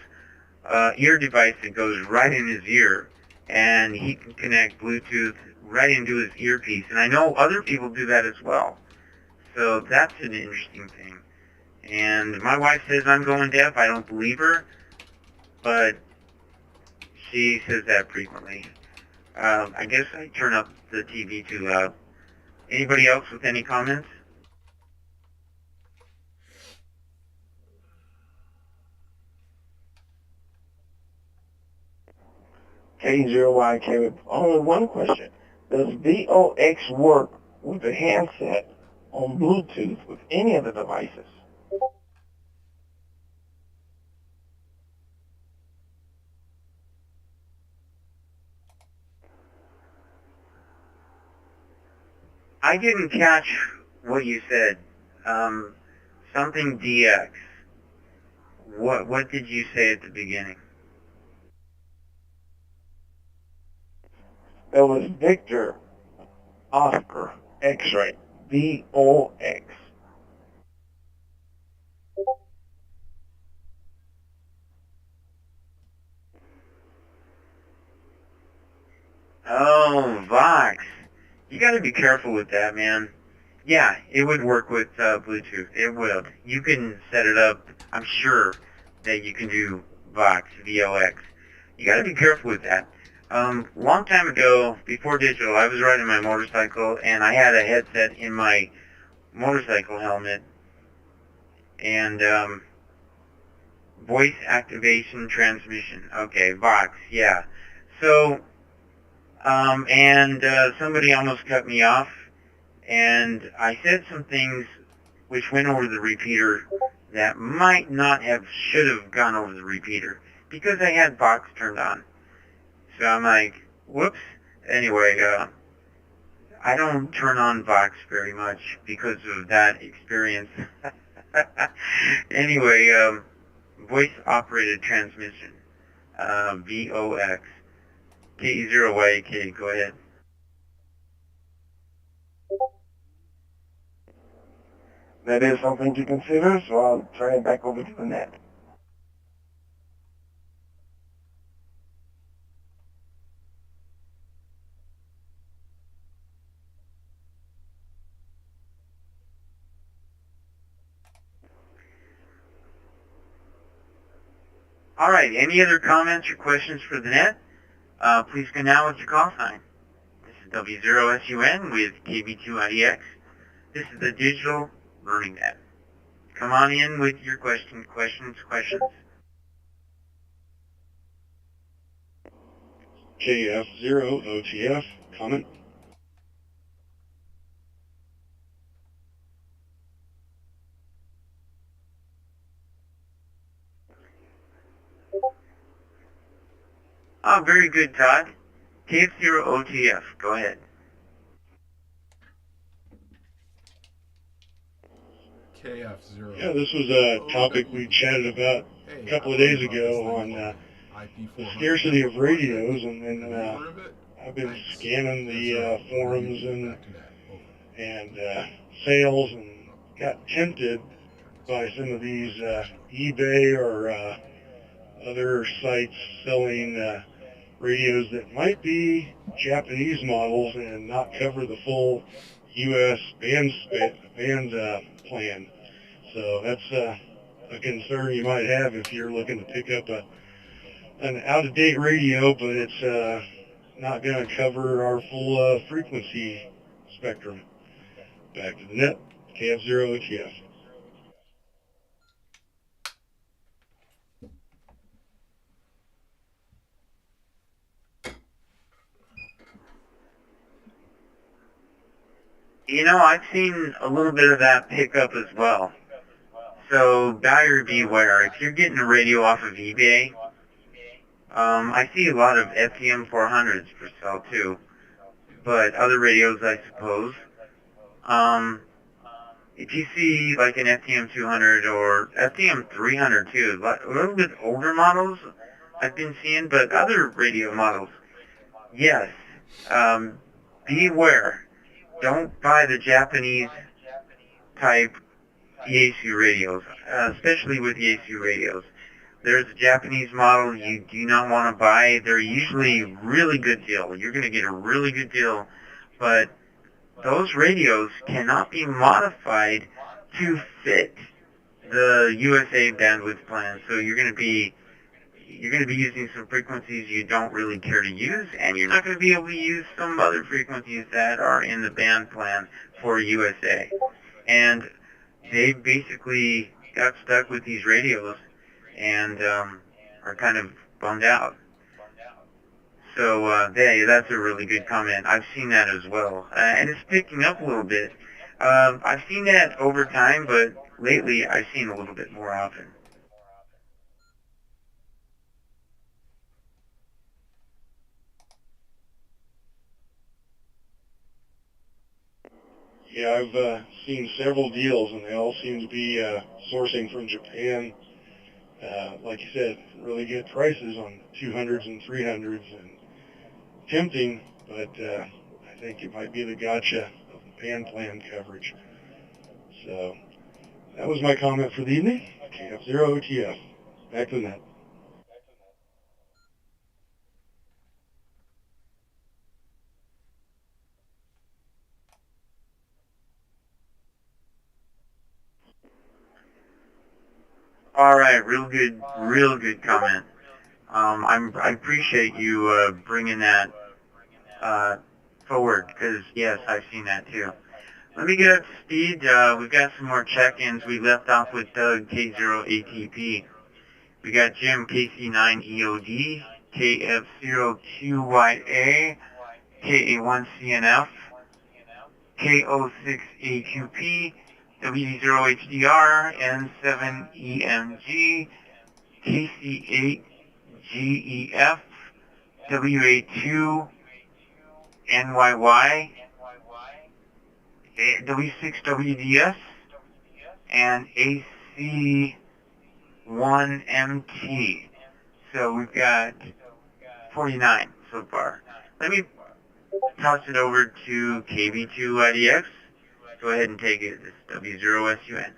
an ear device that goes right in his ear, and he can connect Bluetooth right into his earpiece. And I know other people do that as well. So that's an interesting thing. And my wife says I'm going deaf. I don't believe her, but she says that frequently. I guess I turn up the TV too loud. Anybody else with any comments? K0YK with only one question. Does VOX work with the handset on Bluetooth with any of the devices? I didn't catch what you said. Something DX. What did you say at the beginning? That was Victor Oscar X-ray. VOX. Oh, Vox. You gotta be careful with that, man. Yeah, it would work with Bluetooth. It would. You can set it up. I'm sure that you can do Vox, VOX. You gotta be careful with that. Long time ago, before digital, I was riding my motorcycle, and I had a headset in my motorcycle helmet, and voice activation transmission. Okay, Vox, yeah. So, somebody almost cut me off, and I said some things which went over the repeater that might not have, should have gone over the repeater, because I had Vox turned on. So I'm like, whoops. Anyway, I don't turn on Vox very much because of that experience. Anyway, voice-operated transmission, VOX. KE0YK, go ahead. That is something to consider, so I'll turn it back over to the net. All right, any other comments or questions for the net? Please go now with your call sign. This is W0SUN with KB2IDX. This is the Digital Learning Net. Come on in with your questions. KF0OTF, comment? Oh, very good, Todd. KF0OTF, go ahead. KF0. Yeah, this was a topic we chatted about a couple of days ago on the scarcity of radios, and then I've been scanning the forums and sales, and got tempted by some of these eBay or other sites selling radios that might be Japanese models and not cover the full U.S. band plan. So that's a concern you might have if you're looking to pick up an out-of-date radio, but it's not going to cover our full frequency spectrum. Back to the net, KF0OTF. You know, I've seen a little bit of that pickup as well. So buyer beware. If you're getting a radio off of eBay, I see a lot of FTM 400s for sale too, but other radios, I suppose. If you see like an FTM 200 or FTM 300 too, a little bit older models I've been seeing, but other radio models, yes, beware. Don't buy the Japanese type Yaesu radios, especially with Yaesu radios. There's a Japanese model you do not want to buy. They're usually really good deal. You're going to get a really good deal, but those radios cannot be modified to fit the USA bandwidth plan. So you're going to be using some frequencies you don't really care to use, and you're not going to be able to use some other frequencies that are in the band plan for USA. And they basically got stuck with these radios and are kind of bummed out. So yeah, that's a really good comment. I've seen that as well, and it's picking up a little bit. I've seen that over time, but lately I've seen a little bit more often. Yeah, I've seen several deals, and they all seem to be sourcing from Japan. Like you said, really good prices on 200s and 300s, and tempting, but I think it might be the gotcha of the band plan coverage. So that was my comment for the evening. KF0OTF. Back to the net. All right, real good comment. I appreciate you bringing that forward, because yes, I've seen that too. Let me get up to speed. We've got some more check-ins. We left off with Doug K0ATP. We got Jim KC9EOD, KF02YA, KA1CNF, K06AQP, W0HDR, N7EMG, KC8GEF, WA2NYY, W6WDS, and AC1MT. So we've got 49 so far. Let me toss it over to KB2IDX. Go ahead and take it. This is W0SUN.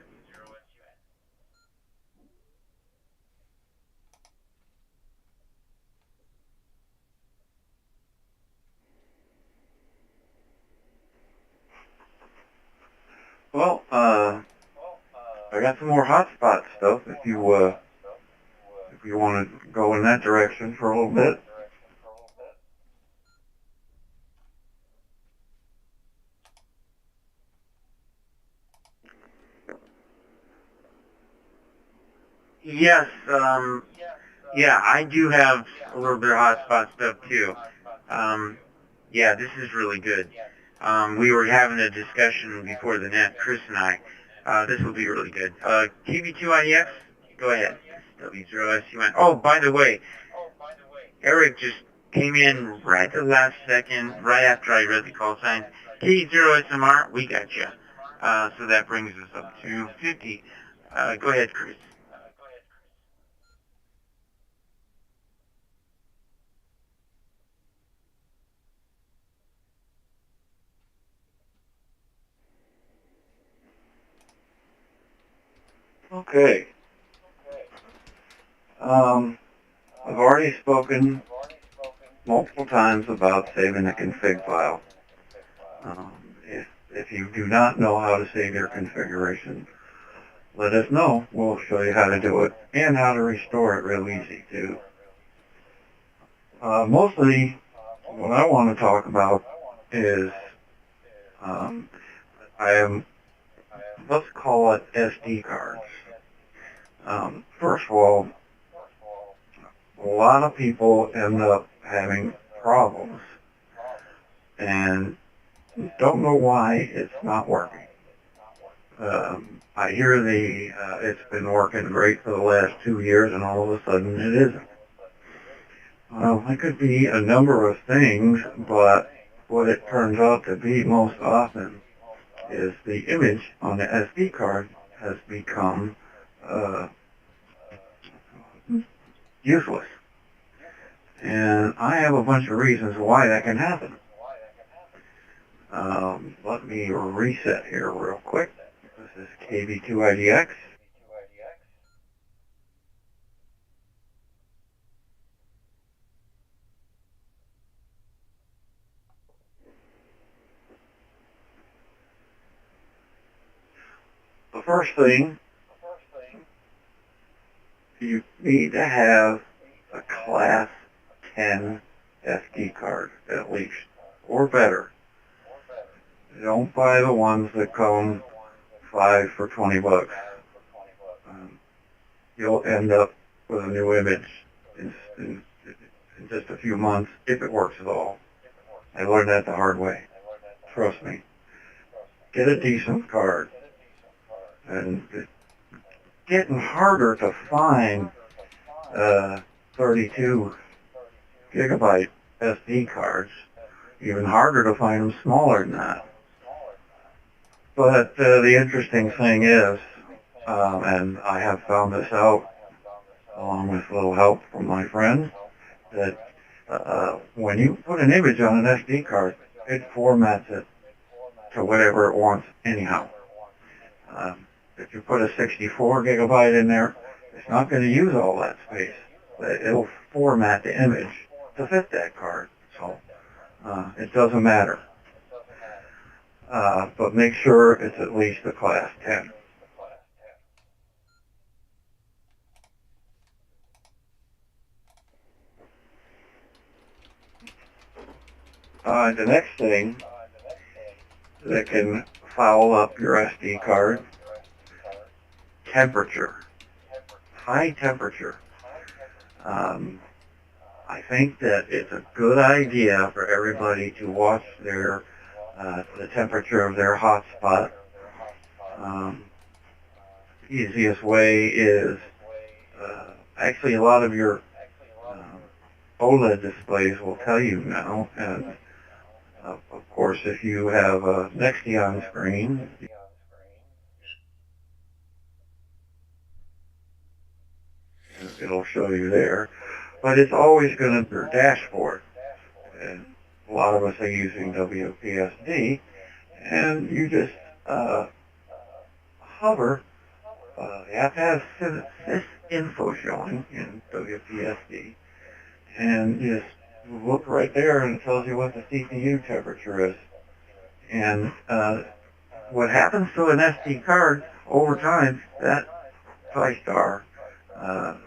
Well, I got some more hotspot stuff if you want to go in that direction for a little bit. Yes, yeah, I do have a little bit of hotspot stuff too. Yeah, this is really good. We were having a discussion before the net, Chris and I. This will be really good. KB2IDX, go ahead. W0SUN. Oh, by the way, Eric just came in right at the last second, right after I read the call signs. K0SMR, we got you. So that brings us up to 50. Go ahead, Chris. Okay. I've already spoken multiple times about saving a config file. If you do not know how to save your configuration, let us know. We'll show you how to do it and how to restore it real easy too. Mostly what I want to talk about is I am, let's call it SD cards. First of all, a lot of people end up having problems and don't know why it's not working. I hear it's been working great for the last 2 years and all of a sudden it isn't. Well, it could be a number of things, but what it turns out to be most often is the image on the SD card has become useless. And I have a bunch of reasons why that can happen. Let me reset here real quick. This is KB2IDX. The first thing, you need to have a class 10 SD card at least, or better. Don't buy the ones that come 5 for 20 bucks. You'll end up with a new image in just a few months, if it works at all. I learned that the hard way. Trust me. Get a decent card. And it's getting harder to find 32 gigabyte SD cards. Even harder to find them smaller than that. But the interesting thing is, and I have found this out along with a little help from my friends, that when you put an image on an SD card, it formats it to whatever it wants anyhow. If you put a 64 gigabyte in there, it's not going to use all that space. It'll format the image to fit that card. So it doesn't matter. But make sure it's at least a class 10. The next thing that can foul up your SD card, temperature. High temperature. I think that it's a good idea for everybody to watch their the temperature of their hotspot. Easiest way is actually a lot of your OLED displays will tell you now, and of course if you have a Nextion screen, it'll show you there. But it's always going to be your dashboard. And a lot of us are using WPSD, and you just hover. You have to have this info showing in WPSD, and you just look right there, and it tells you what the CPU temperature is. And what happens to an SD card over time, that Pi-Star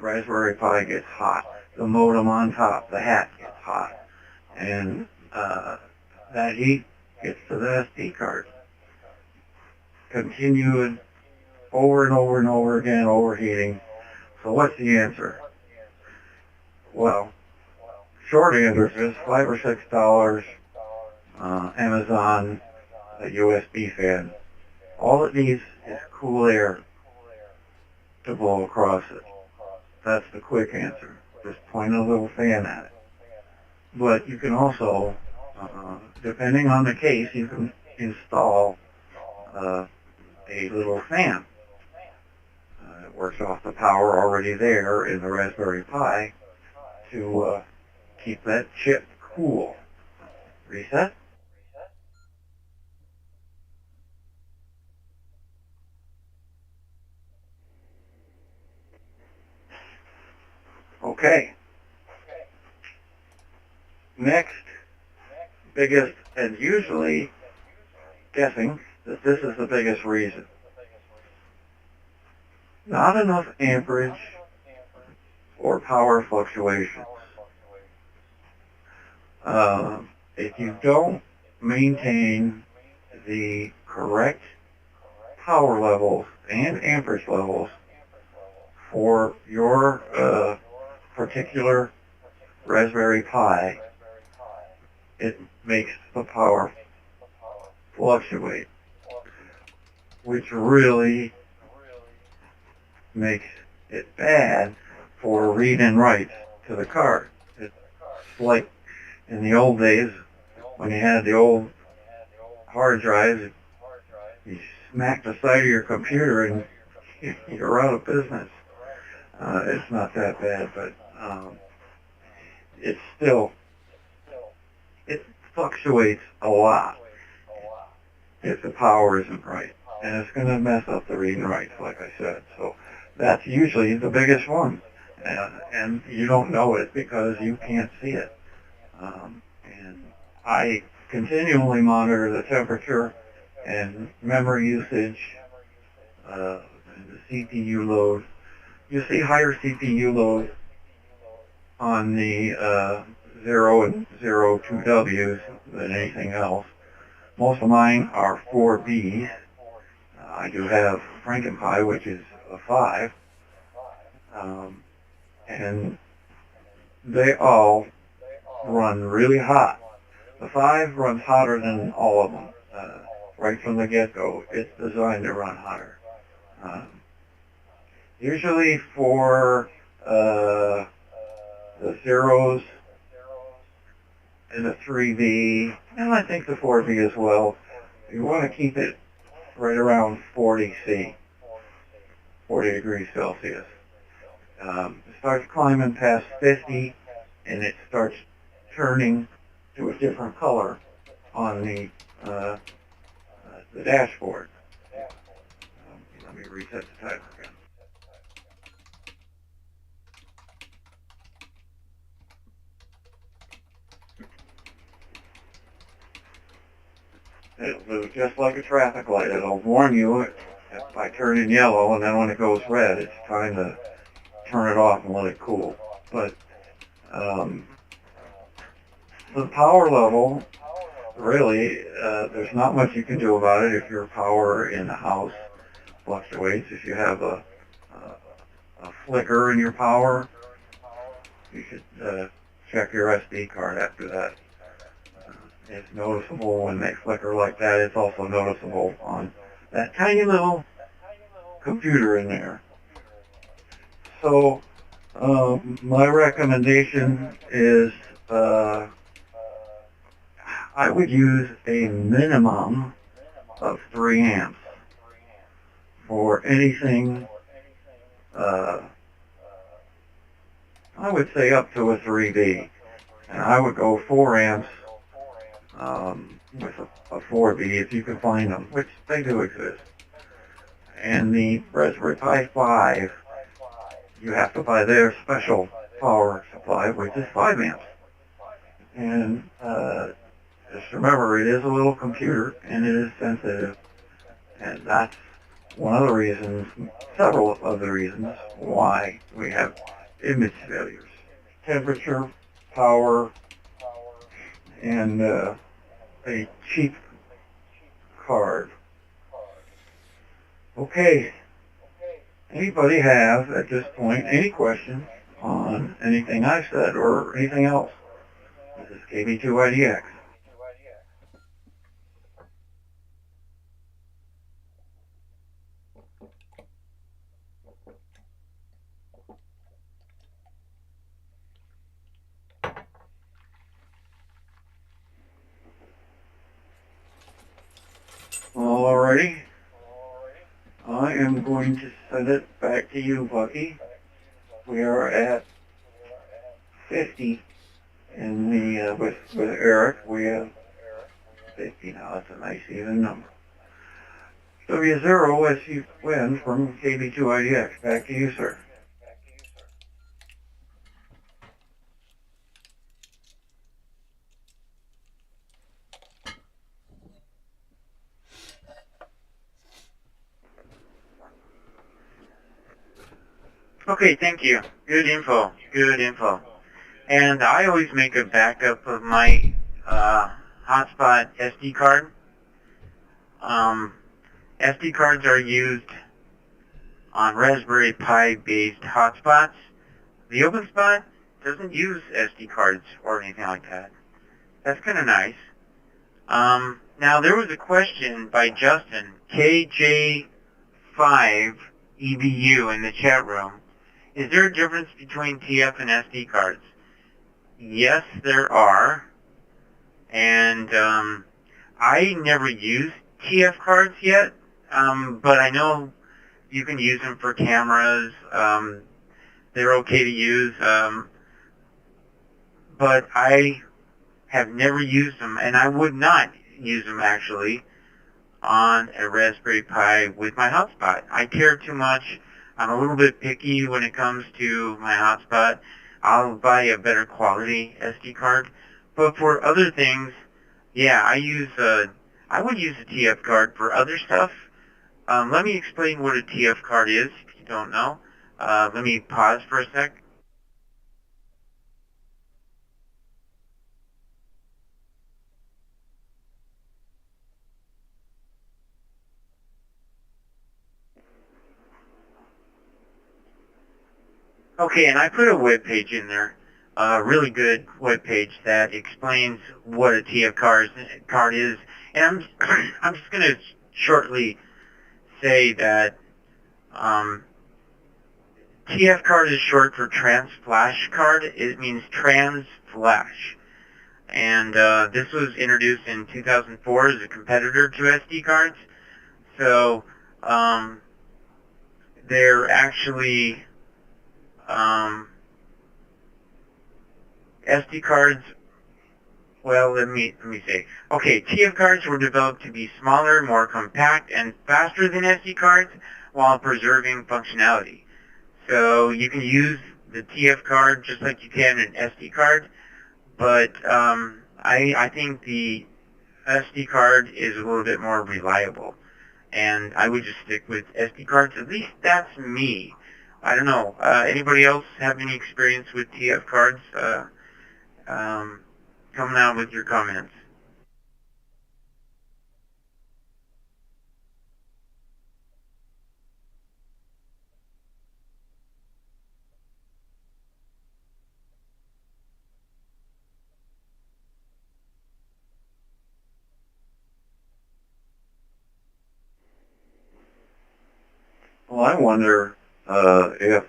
Raspberry Pi gets hot. The modem on top, the hat gets hot. And that heat gets to the SD card. Continuing over and over and over again, overheating. So what's the answer? Well, short answer is $5 or $6, Amazon, a USB fan. All it needs is cool air to blow across it. That's the quick answer. Just point a little fan at it. But you can also, depending on the case, you can install a little fan. It works off the power already there in the Raspberry Pi to keep that chip cool. Reset. Okay. Next, biggest, and usually guessing that this is the biggest reason. Not enough amperage or power fluctuations. If you don't maintain the correct power levels and amperage levels for your particular Raspberry Pi, it makes the power fluctuate, which really makes it bad for read and write to the card. It's like in the old days when you had the old hard drives, you smack the side of your computer and you're out of business. It's not that bad, but it's still, it fluctuates a lot if the power isn't right. And it's going to mess up the read and write, like I said. So that's usually the biggest one. And you don't know it because you can't see it. And I continually monitor the temperature and memory usage, and the CPU load. You see higher CPU load on the 0 and 02Ws than anything else. Most of mine are 4Bs. I do have Frankenpie, which is a 5. And they all run really hot. The 5 runs hotter than all of them. Right from the get-go, it's designed to run hotter. Usually for the 0s and the 3B, and I think the 4B as well, you want to keep it right around 40 C, 40 degrees Celsius. It starts climbing past 50, and it starts turning to a different color on the dashboard. Let me reset the timer again. It'll do just like a traffic light. It'll warn you by turning yellow, and then when it goes red, it's time to turn it off and let it cool. But the power level, really, there's not much you can do about it if your power in the house fluctuates. If you have a flicker in your power, you should check your SD card after that. It's noticeable when they flicker like that. It's also noticeable on that tiny little computer in there. So my recommendation is I would use a minimum of 3 amps for anything, I would say up to a 3B. And I would go 4 amps with a 4B if you can find them, which they do exist. And the Raspberry Pi 5, you have to buy their special power supply, which is 5 amps. And just remember, it is a little computer, and it is sensitive. And that's one of the reasons, several of the reasons, why we have image failures. Temperature, power, and a cheap card. Okay. Anybody have, at this point, any questions on anything I've said or anything else? This is KB2IDX. Alrighty. I am going to send it back to you, Bucky. We are at 50 in the, with Eric, we have 50 now. That's a nice even number. W0 SU from KB2IDX. Back to you, sir. Okay, thank you. Good info. Good info. And I always make a backup of my hotspot SD card. SD cards are used on Raspberry Pi based hotspots. The OpenSpot doesn't use SD cards or anything like that. That's kind of nice. Now there was a question by Justin, KJ5EBU in the chat room. Is there a difference between TF and SD cards? Yes, there are. And I never used TF cards yet, but I know you can use them for cameras. They're okay to use, but I have never used them, and I would not use them actually on a Raspberry Pi with my hotspot. I care too much. I'm a little bit picky when it comes to my hotspot. I'll buy a better quality SD card. But for other things, yeah, I would use a TF card for other stuff. Let me explain what a TF card is if you don't know. Let me pause for a sec. Okay, and I put a web page in there, a really good web page that explains what a TF card is. And I'm just going to shortly say that TF card is short for Trans Flash Card. It means Trans Flash. And this was introduced in 2004 as a competitor to SD cards. So they're actually SD cards. Well, let me say. Okay, TF cards were developed to be smaller, more compact, and faster than SD cards while preserving functionality. So you can use the TF card just like you can an SD card, but I think the SD card is a little bit more reliable, and I would just stick with SD cards. At least that's me. I don't know. Anybody else have any experience with TF cards? Coming out with your comments. Well, I wonder if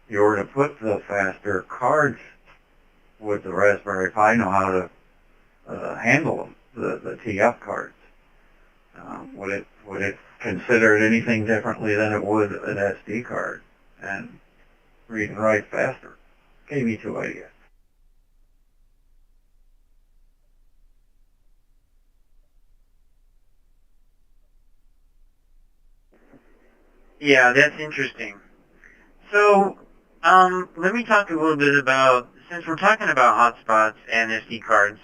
you were to put the faster cards, would the Raspberry Pi know how to handle them, the TF cards? Would it consider it anything differently than it would an SD card and read and write faster? Gave me two ideas. Yeah, that's interesting. So, let me talk a little bit about, since we're talking about hotspots and SD cards,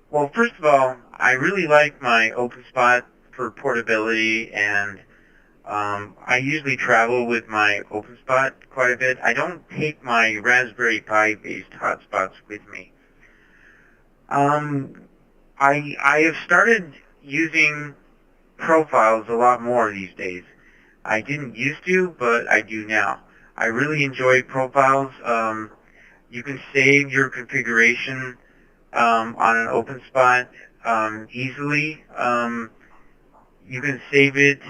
well, first of all, I really like my OpenSpot for portability, and I usually travel with my OpenSpot quite a bit. I don't take my Raspberry Pi-based hotspots with me. I have started using profiles a lot more these days. I didn't used to, but I do now. I really enjoy profiles. You can save your configuration on an OpenSpot easily. You can save it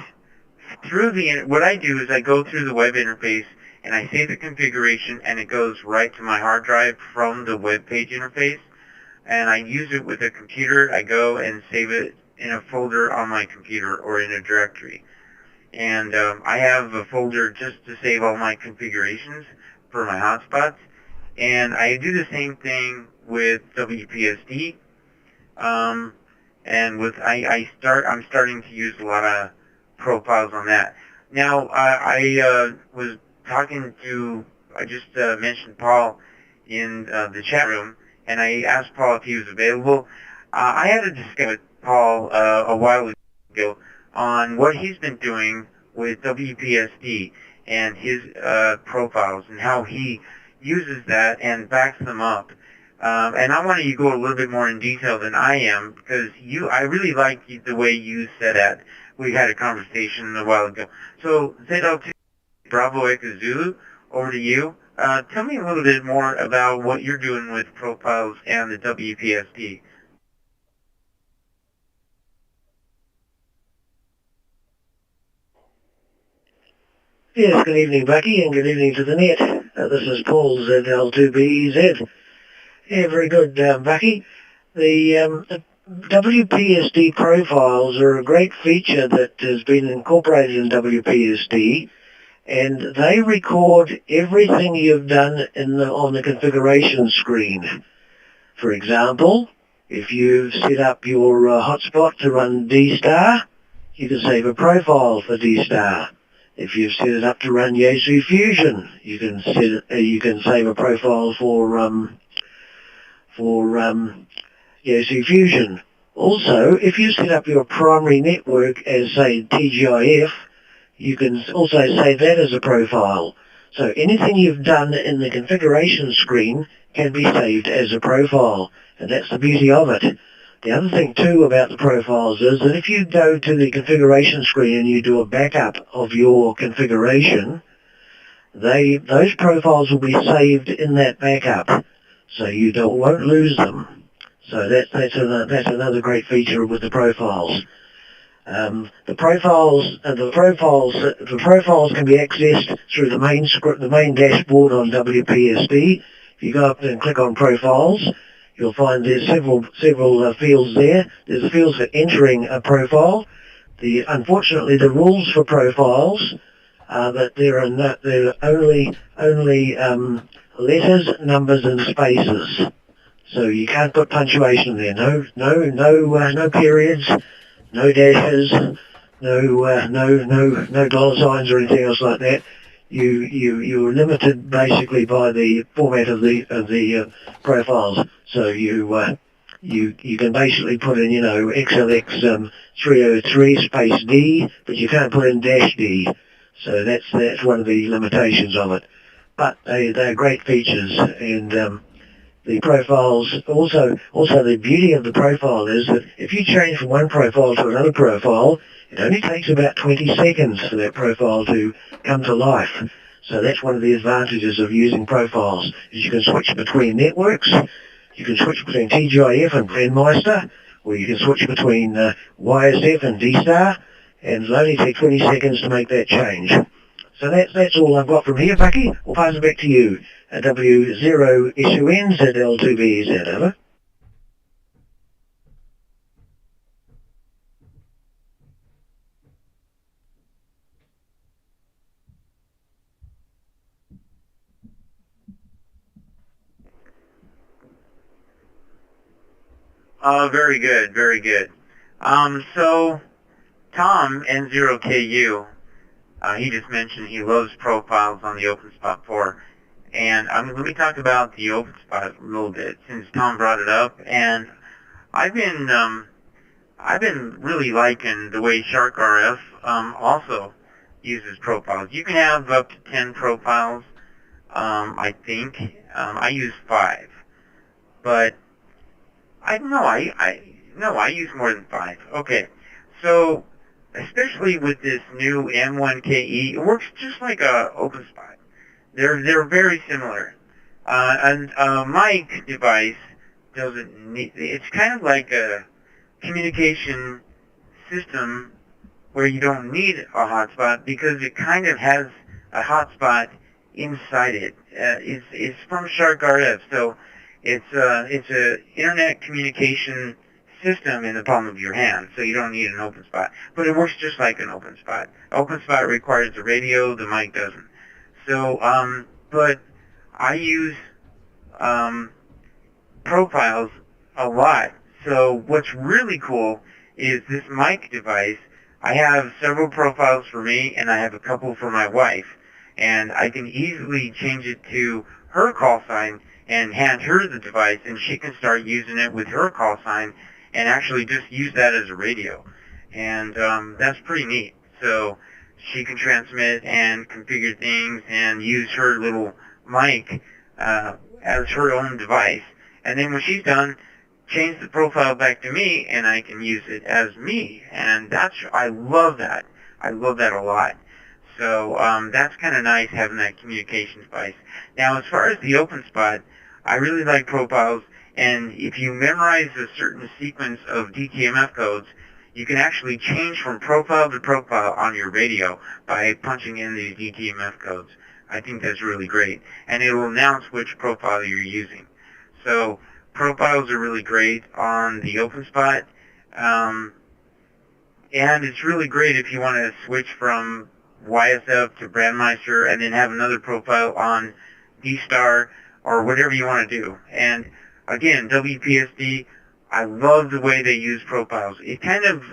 through the, what I do is I go through the web interface and I save the configuration and it goes right to my hard drive from the web page interface. And I use it with a computer. I go and save it in a folder on my computer or in a directory. And I have a folder just to save all my configurations for my hotspots. And I do the same thing with WPSD. And with I'm starting to use a lot of profiles on that. Now I was talking to, I just mentioned Paul in the chat room, and I asked Paul if he was available. I had a discussion with Paul a while ago on what he's been doing with WPSD and his profiles and how he uses that and backs them up And I want you to go a little bit more in detail than I am, because I really like the way you said that. We had a conversation a while ago. So ZL2 Bravo Echo Zulu, over to you. Tell me a little bit more about what you're doing with profiles and the WPSD. Yes, good evening, Bucky, and good evening to the net. This is Paul ZL2BZ. Yeah, very good, Bucky. The WPSD profiles are a great feature that has been incorporated in WPSD, and they record everything you've done on the configuration screen. For example, if you've set up your hotspot to run D-Star, you can save a profile for D-Star. If you've set it up to run Yaesu Fusion, you can save a profile for Yaesu Fusion. Also, if you set up your primary network as, say, TGIF, you can also save that as a profile. So anything you've done in the configuration screen can be saved as a profile, and that's the beauty of it. The other thing too about the profiles is that if you go to the configuration screen and you do a backup of your configuration, those profiles will be saved in that backup, so you won't lose them. So that's another great feature with the profiles. The profiles can be accessed through the main dashboard on WPSD. If you go up and click on profiles, you'll find there's several fields there. There's a field for entering a profile. Unfortunately, the rules for profiles are that there are only letters, numbers, and spaces. So you can't put punctuation there. No periods, no dashes, no dollar signs or anything else like that. You're limited basically by the format of the profiles. So you can basically put in XLX 303 space D, but you can't put in dash D. So that's one of the limitations of it. But they're great features, and the profiles also the beauty of the profile is that if you change from one profile to another profile, it only takes about 20 seconds for that profile to come to life. So that's one of the advantages of using profiles, is you can switch between networks, you can switch between TGIF and Grandmeister, or you can switch between YSF and D-Star, and it'll only take 20 seconds to make that change. So that's all I've got from here, Bucky. We'll pass it back to you. W0SUN ZL2BZ, over. Very good, very good. So Tom, N0KU, he just mentioned he loves profiles on the OpenSpot 4. And let me talk about the OpenSpot a little bit, since Tom brought it up. And I've been really liking the way SharkRF also uses profiles. You can have up to 10 profiles, I think. I use 5, but I use more than 5. Okay, so especially with this new M1KE, it works just like a OpenSpot. They're very similar. And my device doesn't need. It's kind of like a communication system where you don't need a hotspot because it kind of has a hotspot inside it. It's from SharkRF, so it's a internet communication system in the palm of your hand, so you don't need an OpenSpot. But it works just like an OpenSpot. OpenSpot requires the radio, the mic doesn't. So, but I use profiles a lot. So what's really cool is this mic device. I have several profiles for me, and I have a couple for my wife. And I can easily change it to her call sign and hand her the device, and she can start using it with her call sign and actually just use that as a radio. And that's pretty neat. So she can transmit and configure things and use her little mic as her own device. And then when she's done, change the profile back to me, and I can use it as me. And I love that. I love that a lot. So that's kind of nice having that communication device. Now, as far as the OpenSpot, I really like profiles. And if you memorize a certain sequence of DTMF codes, you can actually change from profile to profile on your radio by punching in these DTMF codes. I think that's really great. And it will announce which profile you're using. So profiles are really great on the OpenSpot. And it's really great if you want to switch from YSF to Brandmeister and then have another profile on D-Star or whatever you want to do. And again, WPSD, I love the way they use profiles. It kind of,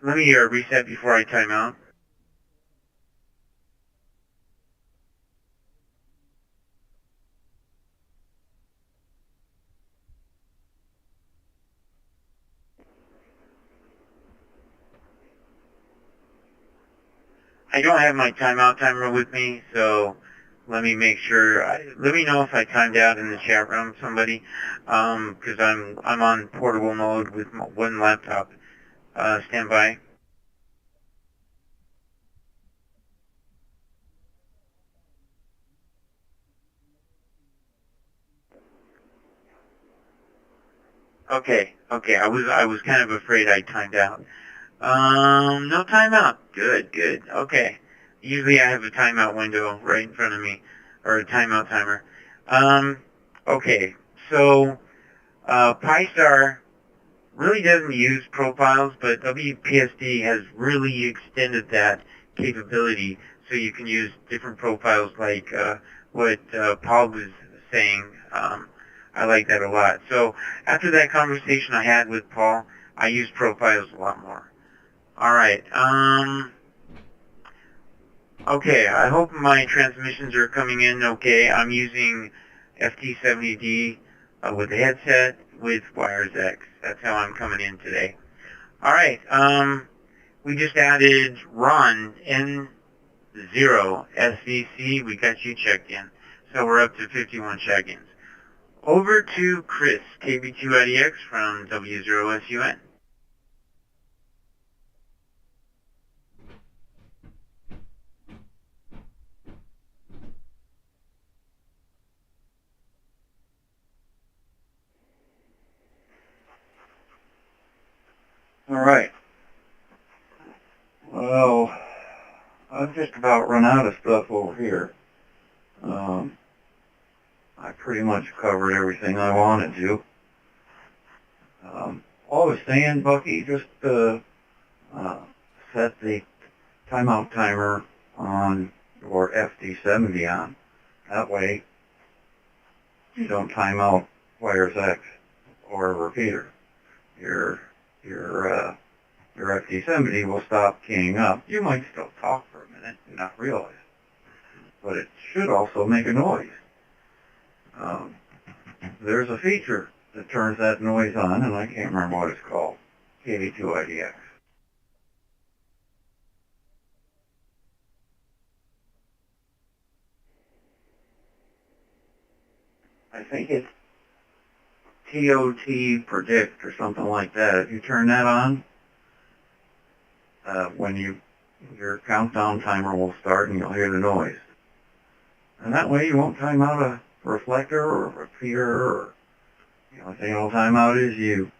let me reset before I time out. I don't have my timeout timer with me, so let me make sure. Let me know if I timed out in the chat room, somebody, because I'm on portable mode with one laptop. Stand by. Okay. I was kind of afraid I timed out. No timeout. Good. Okay. Usually I have a timeout window right in front of me, or a timeout timer. Okay. So, Pi-Star really doesn't use profiles, but WPSD has really extended that capability so you can use different profiles like what Paul was saying. I like that a lot. So after that conversation I had with Paul, I use profiles a lot more. All right. Okay, I hope my transmissions are coming in okay. I'm using FT70D with a headset with Wires X. That's how I'm coming in today. All right. We just added Ron N0 SVC. We got you checked in. So we're up to 51 check-ins. Over to Chris, KB2IDX from W0SUN. All right. Well, I've just about run out of stuff over here. I pretty much covered everything I wanted to. All I was saying, Bucky, just set the timeout timer on your FT70 on. That way, you don't time out Wires X or a repeater. Your FT70 will stop keying up. You might still talk for a minute and not realize it, but it should also make a noise. There's a feature that turns that noise on, and I can't remember what it's called. KB2IDX. I think it's TOT Predict or something like that. If you turn that on, when your countdown timer will start and you'll hear the noise. And that way you won't time out a reflector or a repeater, or the only thing that'll time out is you.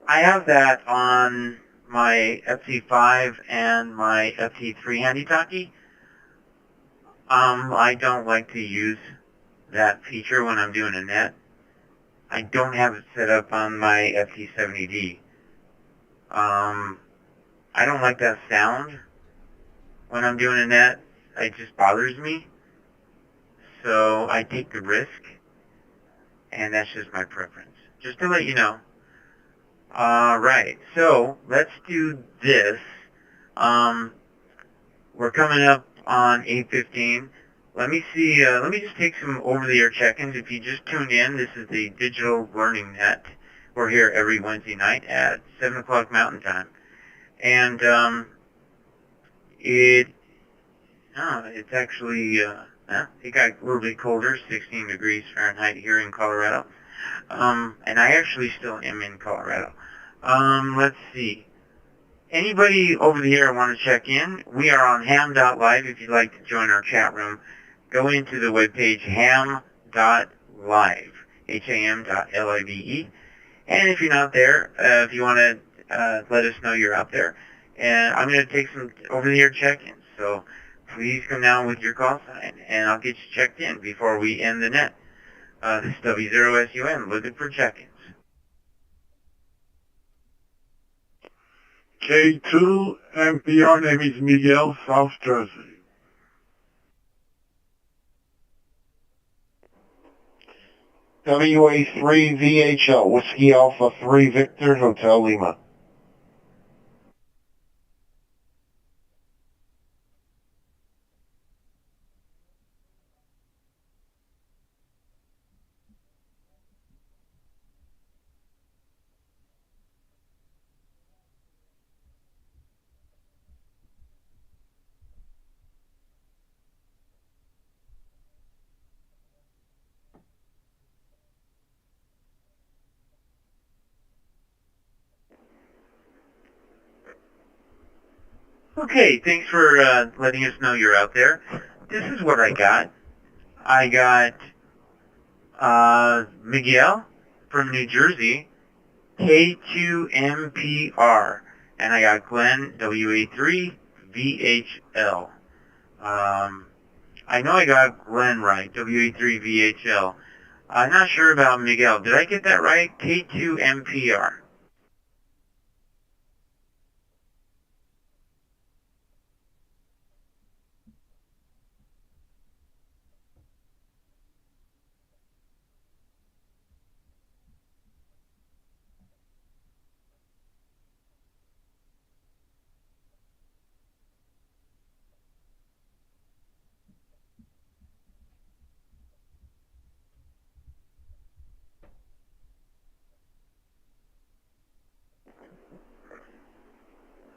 I have that on my FT5 and my FT3 handy-talkie. I don't like to use that feature when I'm doing a net. I don't have it set up on my FT70D. I don't like that sound when I'm doing a net. It just bothers me. So I take the risk, and that's just my preference. Just to let you know. Alright, so let's do this. We're coming up on 8:15. Let me see, let me just take some over-the-air check-ins. If you just tuned in, this is the Digital Learning Net. We're here every Wednesday night at 7 o'clock Mountain Time. And it's actually, it got a little bit colder, 16 degrees Fahrenheit here in Colorado. And I actually still am in Colorado. Let's see. Anybody over the air want to check in? We are on ham.live. If you'd like to join our chat room, go into the webpage ham.live, ham.live. And if you're not there, if you want to let us know you're out there, and I'm going to take some over-the-air check-ins. So please come down with your call sign, and I'll get you checked in before we end the net. This is W0SUN, looking for check-ins. K2 MPR, name is Miguel, South Jersey. WA3 VHL, Whiskey Alpha 3 Victor, Hotel Lima. Okay, thanks for letting us know you're out there. This is what I got. I got Miguel from New Jersey, K2MPR, and I got Glenn, WA3 VHL. I know I got Glenn right, WA3 VHL. I'm not sure about Miguel. Did I get that right? K2MPR.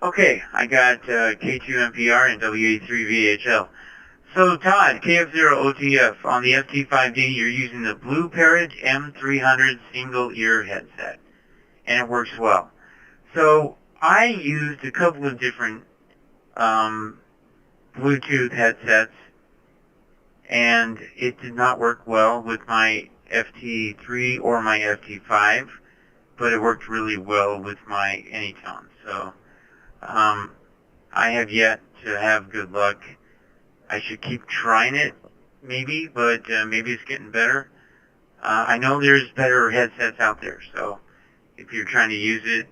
Okay, I got K2MPR and WA3VHL. So Todd, KF0OTF, on the FT5D you're using the Blue Parrot M300 single ear headset, and it works well. So I used a couple of different Bluetooth headsets, and it did not work well with my FT3 or my FT5, but it worked really well with my Anytone. So I have yet to have good luck. I should keep trying it, maybe, but maybe it's getting better. I know there's better headsets out there, so if you're trying to use it,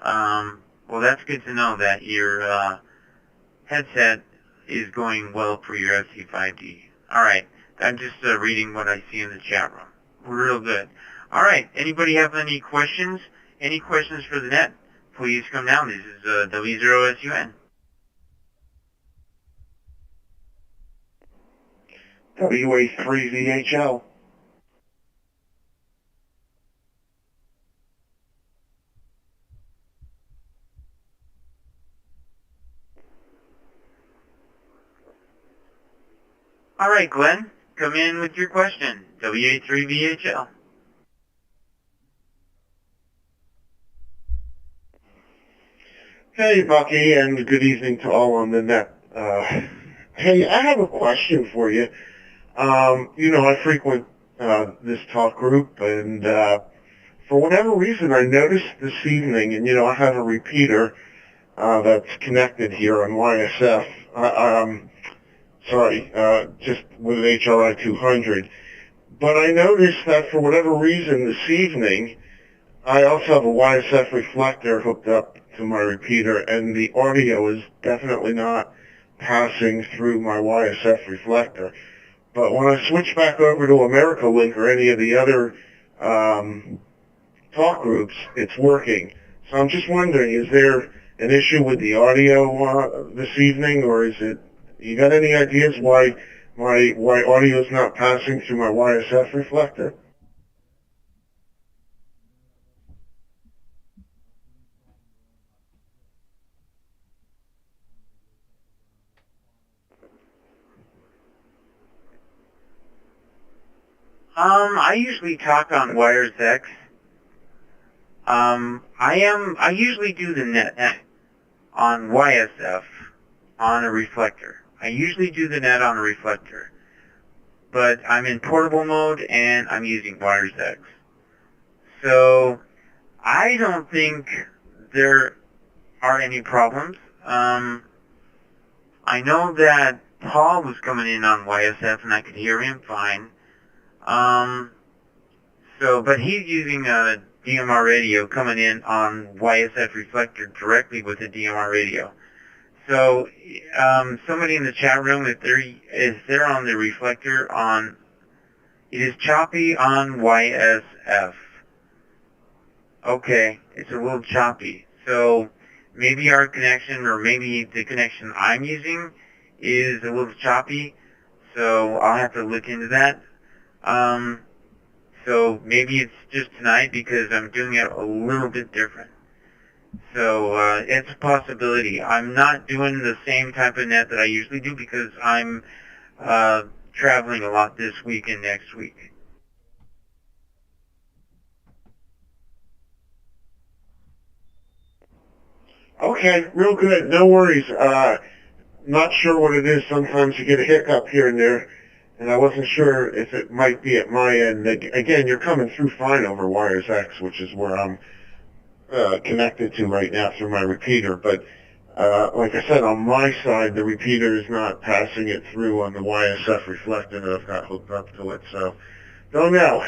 well, that's good to know that your headset is going well for your FT5D. All right, I'm just reading what I see in the chat room. Real good. All right, anybody have any questions? Any questions for the net? Please come down. This is W0SUN. WA3 VHL. All right, Glenn, come in with your question. WA3VHL. Hey, Bucky, and good evening to all on the net. Hey, I have a question for you. You know, I frequent this talk group, and for whatever reason, I noticed this evening, and you know, I have a repeater that's connected here on YSF. Just with an HRI 200. But I noticed that for whatever reason this evening, I also have a YSF reflector hooked up to my repeater, and the audio is definitely not passing through my YSF reflector. But when I switch back over to AmericaLink or any of the other talk groups, it's working. So I'm just wondering, is there an issue with the audio this evening, or is it, you got any ideas why audio is not passing through my YSF reflector? I usually talk on WiresX. I usually do the net on YSF on a reflector. I usually do the net on a reflector. But I'm in portable mode and I'm using WiresX. So I don't think there are any problems. I know that Paul was coming in on YSF and I could hear him fine. But he's using a DMR radio coming in on YSF reflector directly with the DMR radio. So somebody in the chat room, if they're on the reflector it is choppy on YSF. Okay, it's a little choppy. So maybe our connection, or maybe the connection I'm using, is a little choppy. So I'll have to look into that. So maybe it's just tonight because I'm doing it a little bit different. So it's a possibility. I'm not doing the same type of net that I usually do because I'm traveling a lot this week and next week. Okay, real good. No worries. Not sure what it is. Sometimes you get a hiccup here and there, and I wasn't sure if it might be at my end. Again, you're coming through fine over WiresX, which is where I'm connected to right now through my repeater. But like I said, on my side, the repeater is not passing it through on the YSF reflector that I've got hooked up to it. So, don't know.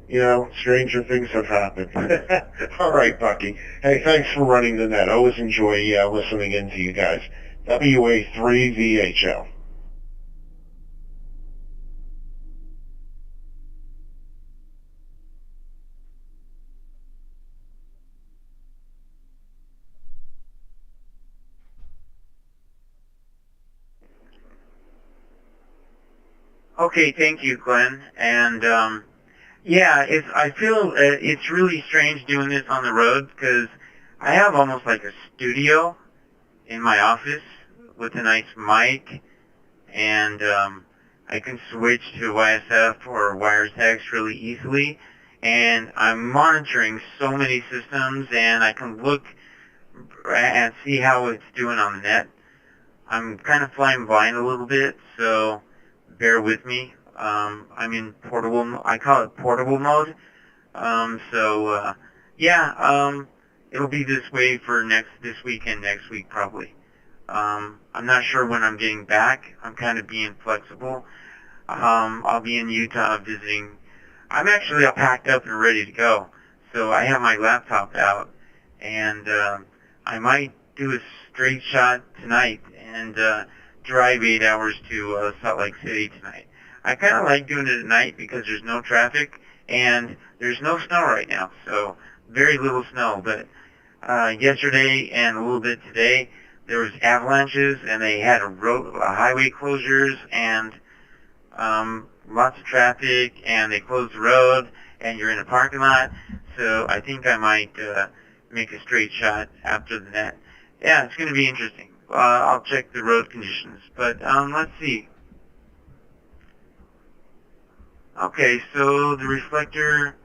You know, stranger things have happened. All right, Bucky. Hey, thanks for running the net. I always enjoy listening in to you guys. WA3VHL. Okay, thank you, Glenn. And yeah, I feel it's really strange doing this on the road because I have almost like a studio in my office with a nice mic, and I can switch to YSF or WiresX really easily, and I'm monitoring so many systems, and I can look and see how it's doing on the net. I'm kind of flying blind a little bit, so bear with me. I'm in portable, I call it portable mode. It'll be this way for this week and next week probably. I'm not sure when I'm getting back. I'm kind of being flexible. I'll be in Utah visiting. I'm actually all packed up and ready to go. So I have my laptop out, and I might do a straight shot tonight and drive 8 hours to Salt Lake City tonight. I kind of like doing it at night because there's no traffic and there's no snow right now, so very little snow. But yesterday and a little bit today, there was avalanches and they had highway closures and lots of traffic, and they closed the road and you're in a parking lot. So I think I might make a straight shot after the net. Yeah, it's going to be interesting. I'll check the road conditions, but let's see. Okay, so the reflector,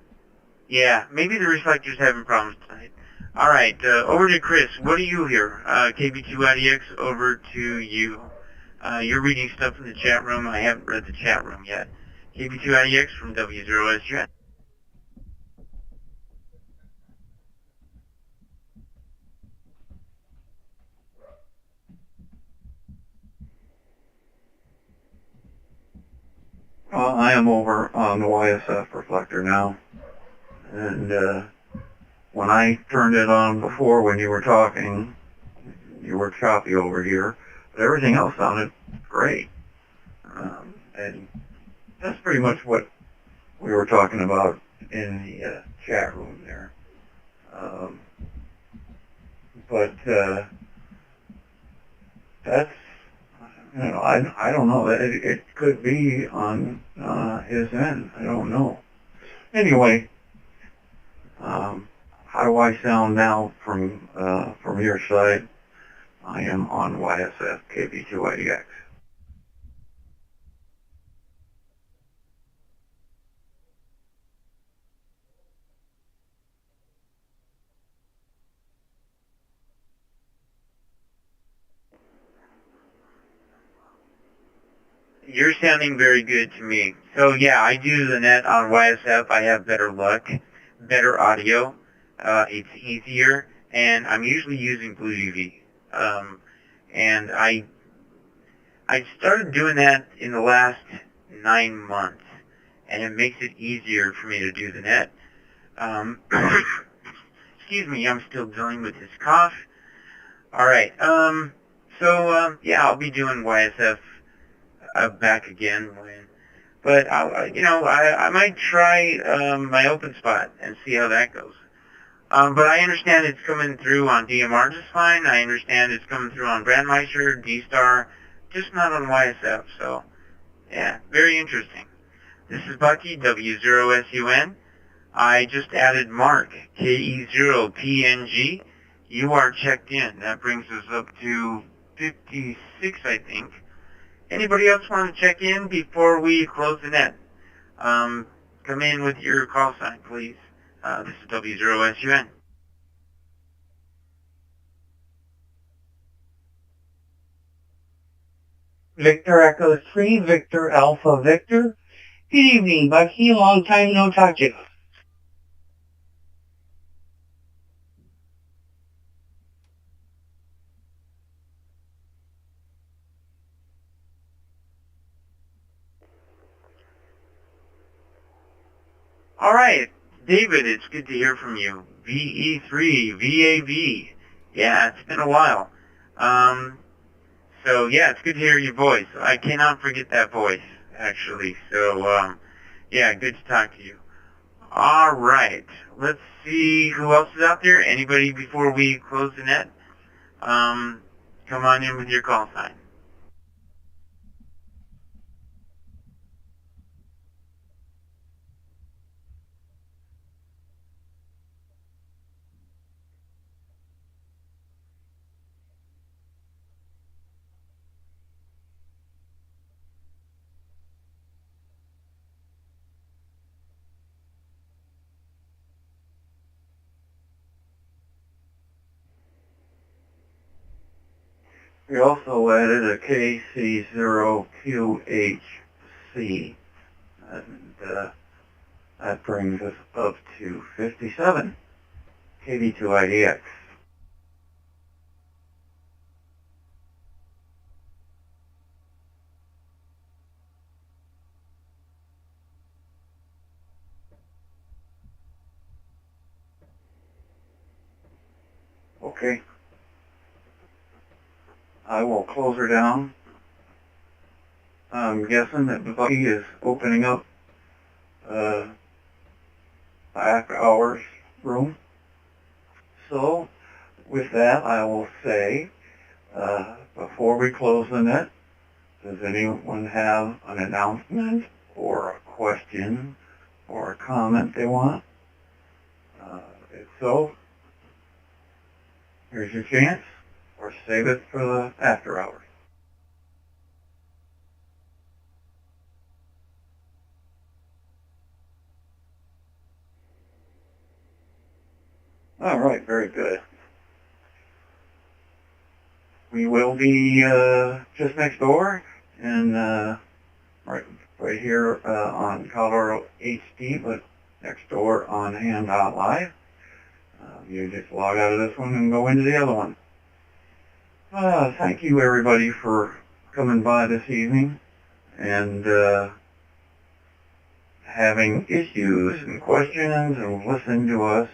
yeah, maybe the reflector's having problems tonight. All right, over to Chris. What do you hear? KB2IDX, over to you. You're reading stuff in the chat room. I haven't read the chat room yet. KB2IDX from W0SUN. I am over on the YSF reflector now, and when I turned it on before when you were talking, you were choppy over here, but everything else sounded great. And that's pretty much what we were talking about in the chat room there. That's, you know, I don't know. It could be on his end. I don't know. Anyway, how do I sound now from your side? I am on YSF KB2IDX. You're sounding very good to me. So yeah, I do the net on YSF. I have better luck, better audio. It's easier, and I'm usually using BlueUV. And I started doing that in the last 9 months, and it makes it easier for me to do the net. Excuse me, I'm still dealing with this cough. All right. Yeah, I'll be doing YSF back again, but I might try my open spot and see how that goes. But I understand it's coming through on DMR just fine. I understand it's coming through on Brandmeister, D-Star, just not on YSF. So, yeah, very interesting. This is Bucky, W0SUN. I just added Mark, KE0PNG. You are checked in. That brings us up to 56, I think. Anybody else want to check in before we close the net? Come in with your call sign, please. This is W0SUN. Victor Echo 3, Victor Alpha Victor. Good evening, Bucky. Long time no talk to you. All right, David, it's good to hear from you. VE3, VAV. Yeah, it's been a while. So yeah, it's good to hear your voice. I cannot forget that voice, actually. So yeah, good to talk to you. All right, let's see who else is out there. Anybody before we close the net? Come on in with your call sign. We also added a KC0QHC, and that brings us up to 57, KD2IDX. Okay. I will close her down. I'm guessing that Bucky is opening up the after hours room. So, with that, I will say, before we close the net, does anyone have an announcement or a question or a comment they want? If so, here's your chance, or save it for the after hours. All right, very good. We will be just next door, and right here on Colorado HD, but next door on Hand.Live. You just log out of this one and go into the other one. Thank you, everybody, for coming by this evening and having issues and questions and listening to us.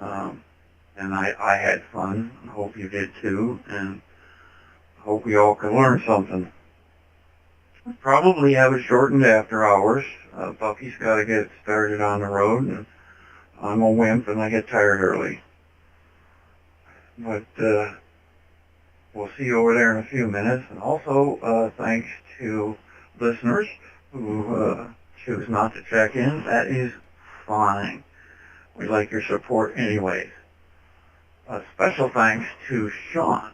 And I had fun. I hope you did too, and I hope we all can learn something. We'll probably have a shortened after hours. Bucky's got to get started on the road, and I'm a wimp and I get tired early. But we'll see you over there in a few minutes. And also, thanks to listeners who choose not to check in. That is fine. We like your support anyways. A special thanks to Sean,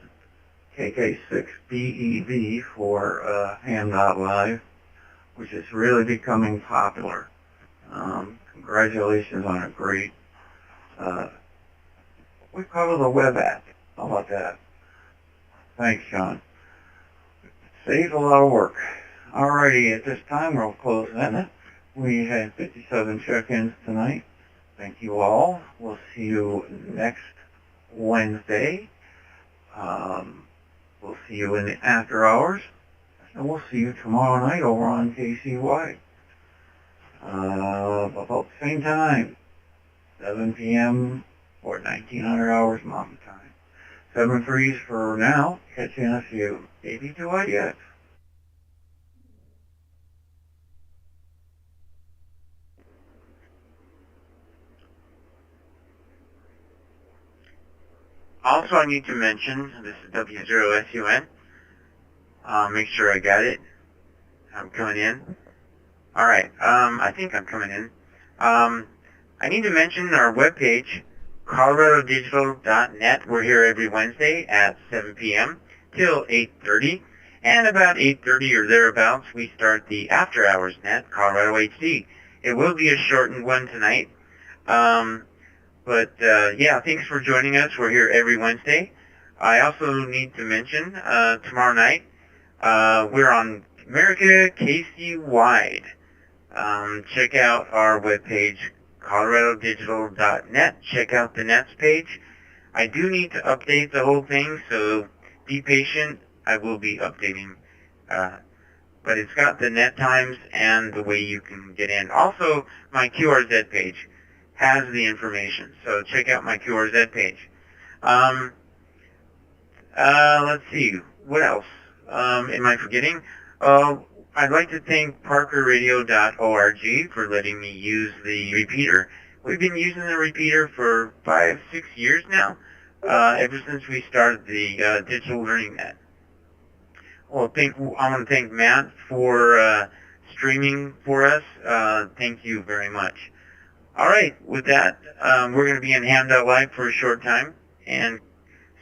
KK6BEV, for Hand.Live, which is really becoming popular. Congratulations on a great, we call it a web app. How about that? Thanks, Sean. It saves a lot of work. Alrighty, at this time we'll close that. We had 57 check-ins tonight. Thank you all. We'll see you next Wednesday. We'll see you in the after hours. And we'll see you tomorrow night over on KCY. About the same time. 7 p.m. or 1900 hours Mountain Time. 7 freeze for now. Catch you in a few. AB2IDX. Also, I need to mention, this is W0SUN. Make sure I got it. I'm coming in. Alright, I think I'm coming in. I need to mention our webpage, coloradodigital.net. We're here every Wednesday at 7 p.m. till 8:30. And about 8:30 or thereabouts, we start the After Hours Net, Colorado HD. It will be a shortened one tonight. Yeah, thanks for joining us. We're here every Wednesday. I also need to mention, tomorrow night, we're on America KC Wide. Check out our webpage, coloradodigital.net. Check out the Nets page. I do need to update the whole thing, so be patient. I will be updating. But it's got the net times and the way you can get in. Also, my QRZ page has the information, so check out my QRZ page. Let's see, what else? Am I forgetting? I'd like to thank parkerradio.org for letting me use the repeater. We've been using the repeater for 5-6 years now, ever since we started the Digital Learning Net. Well, I want to thank Matt for streaming for us. Thank you very much. All right, with that, we're going to be in Ham.Live Live for a short time, and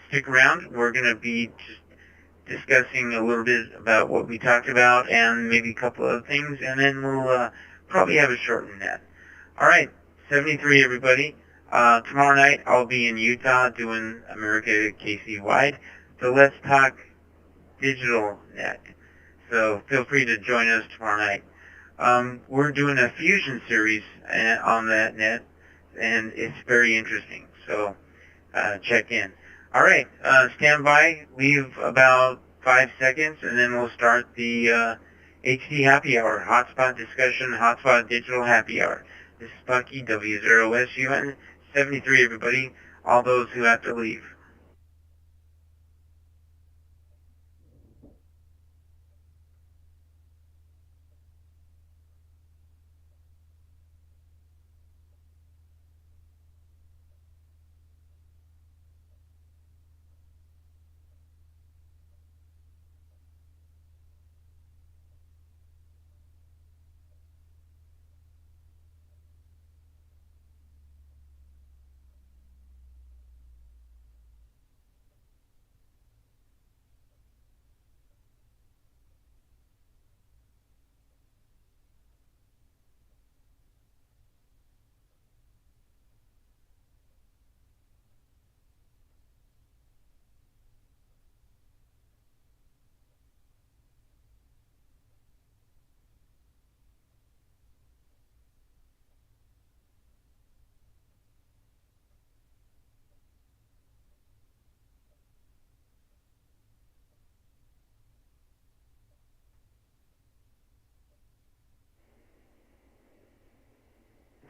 stick around. We're going to be just discussing a little bit about what we talked about and maybe a couple of things, and then we'll probably have a shortened net. All right, 73, everybody. Tomorrow night, I'll be in Utah doing America KC Wide, the Let's Talk Digital Net. So feel free to join us tomorrow night. We're doing a fusion series on that net, and it's very interesting, so check in. All right, stand by, leave about 5 seconds, and then we'll start the HD Happy Hour, Hotspot Discussion, Hotspot Digital Happy Hour. This is Bucky, W0SUN, 73, everybody, all those who have to leave.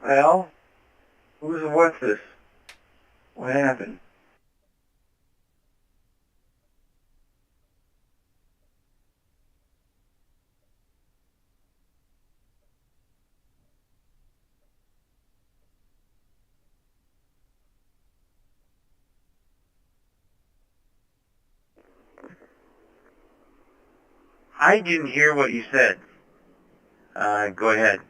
Well, what's this? What happened? I didn't hear what you said. Go ahead.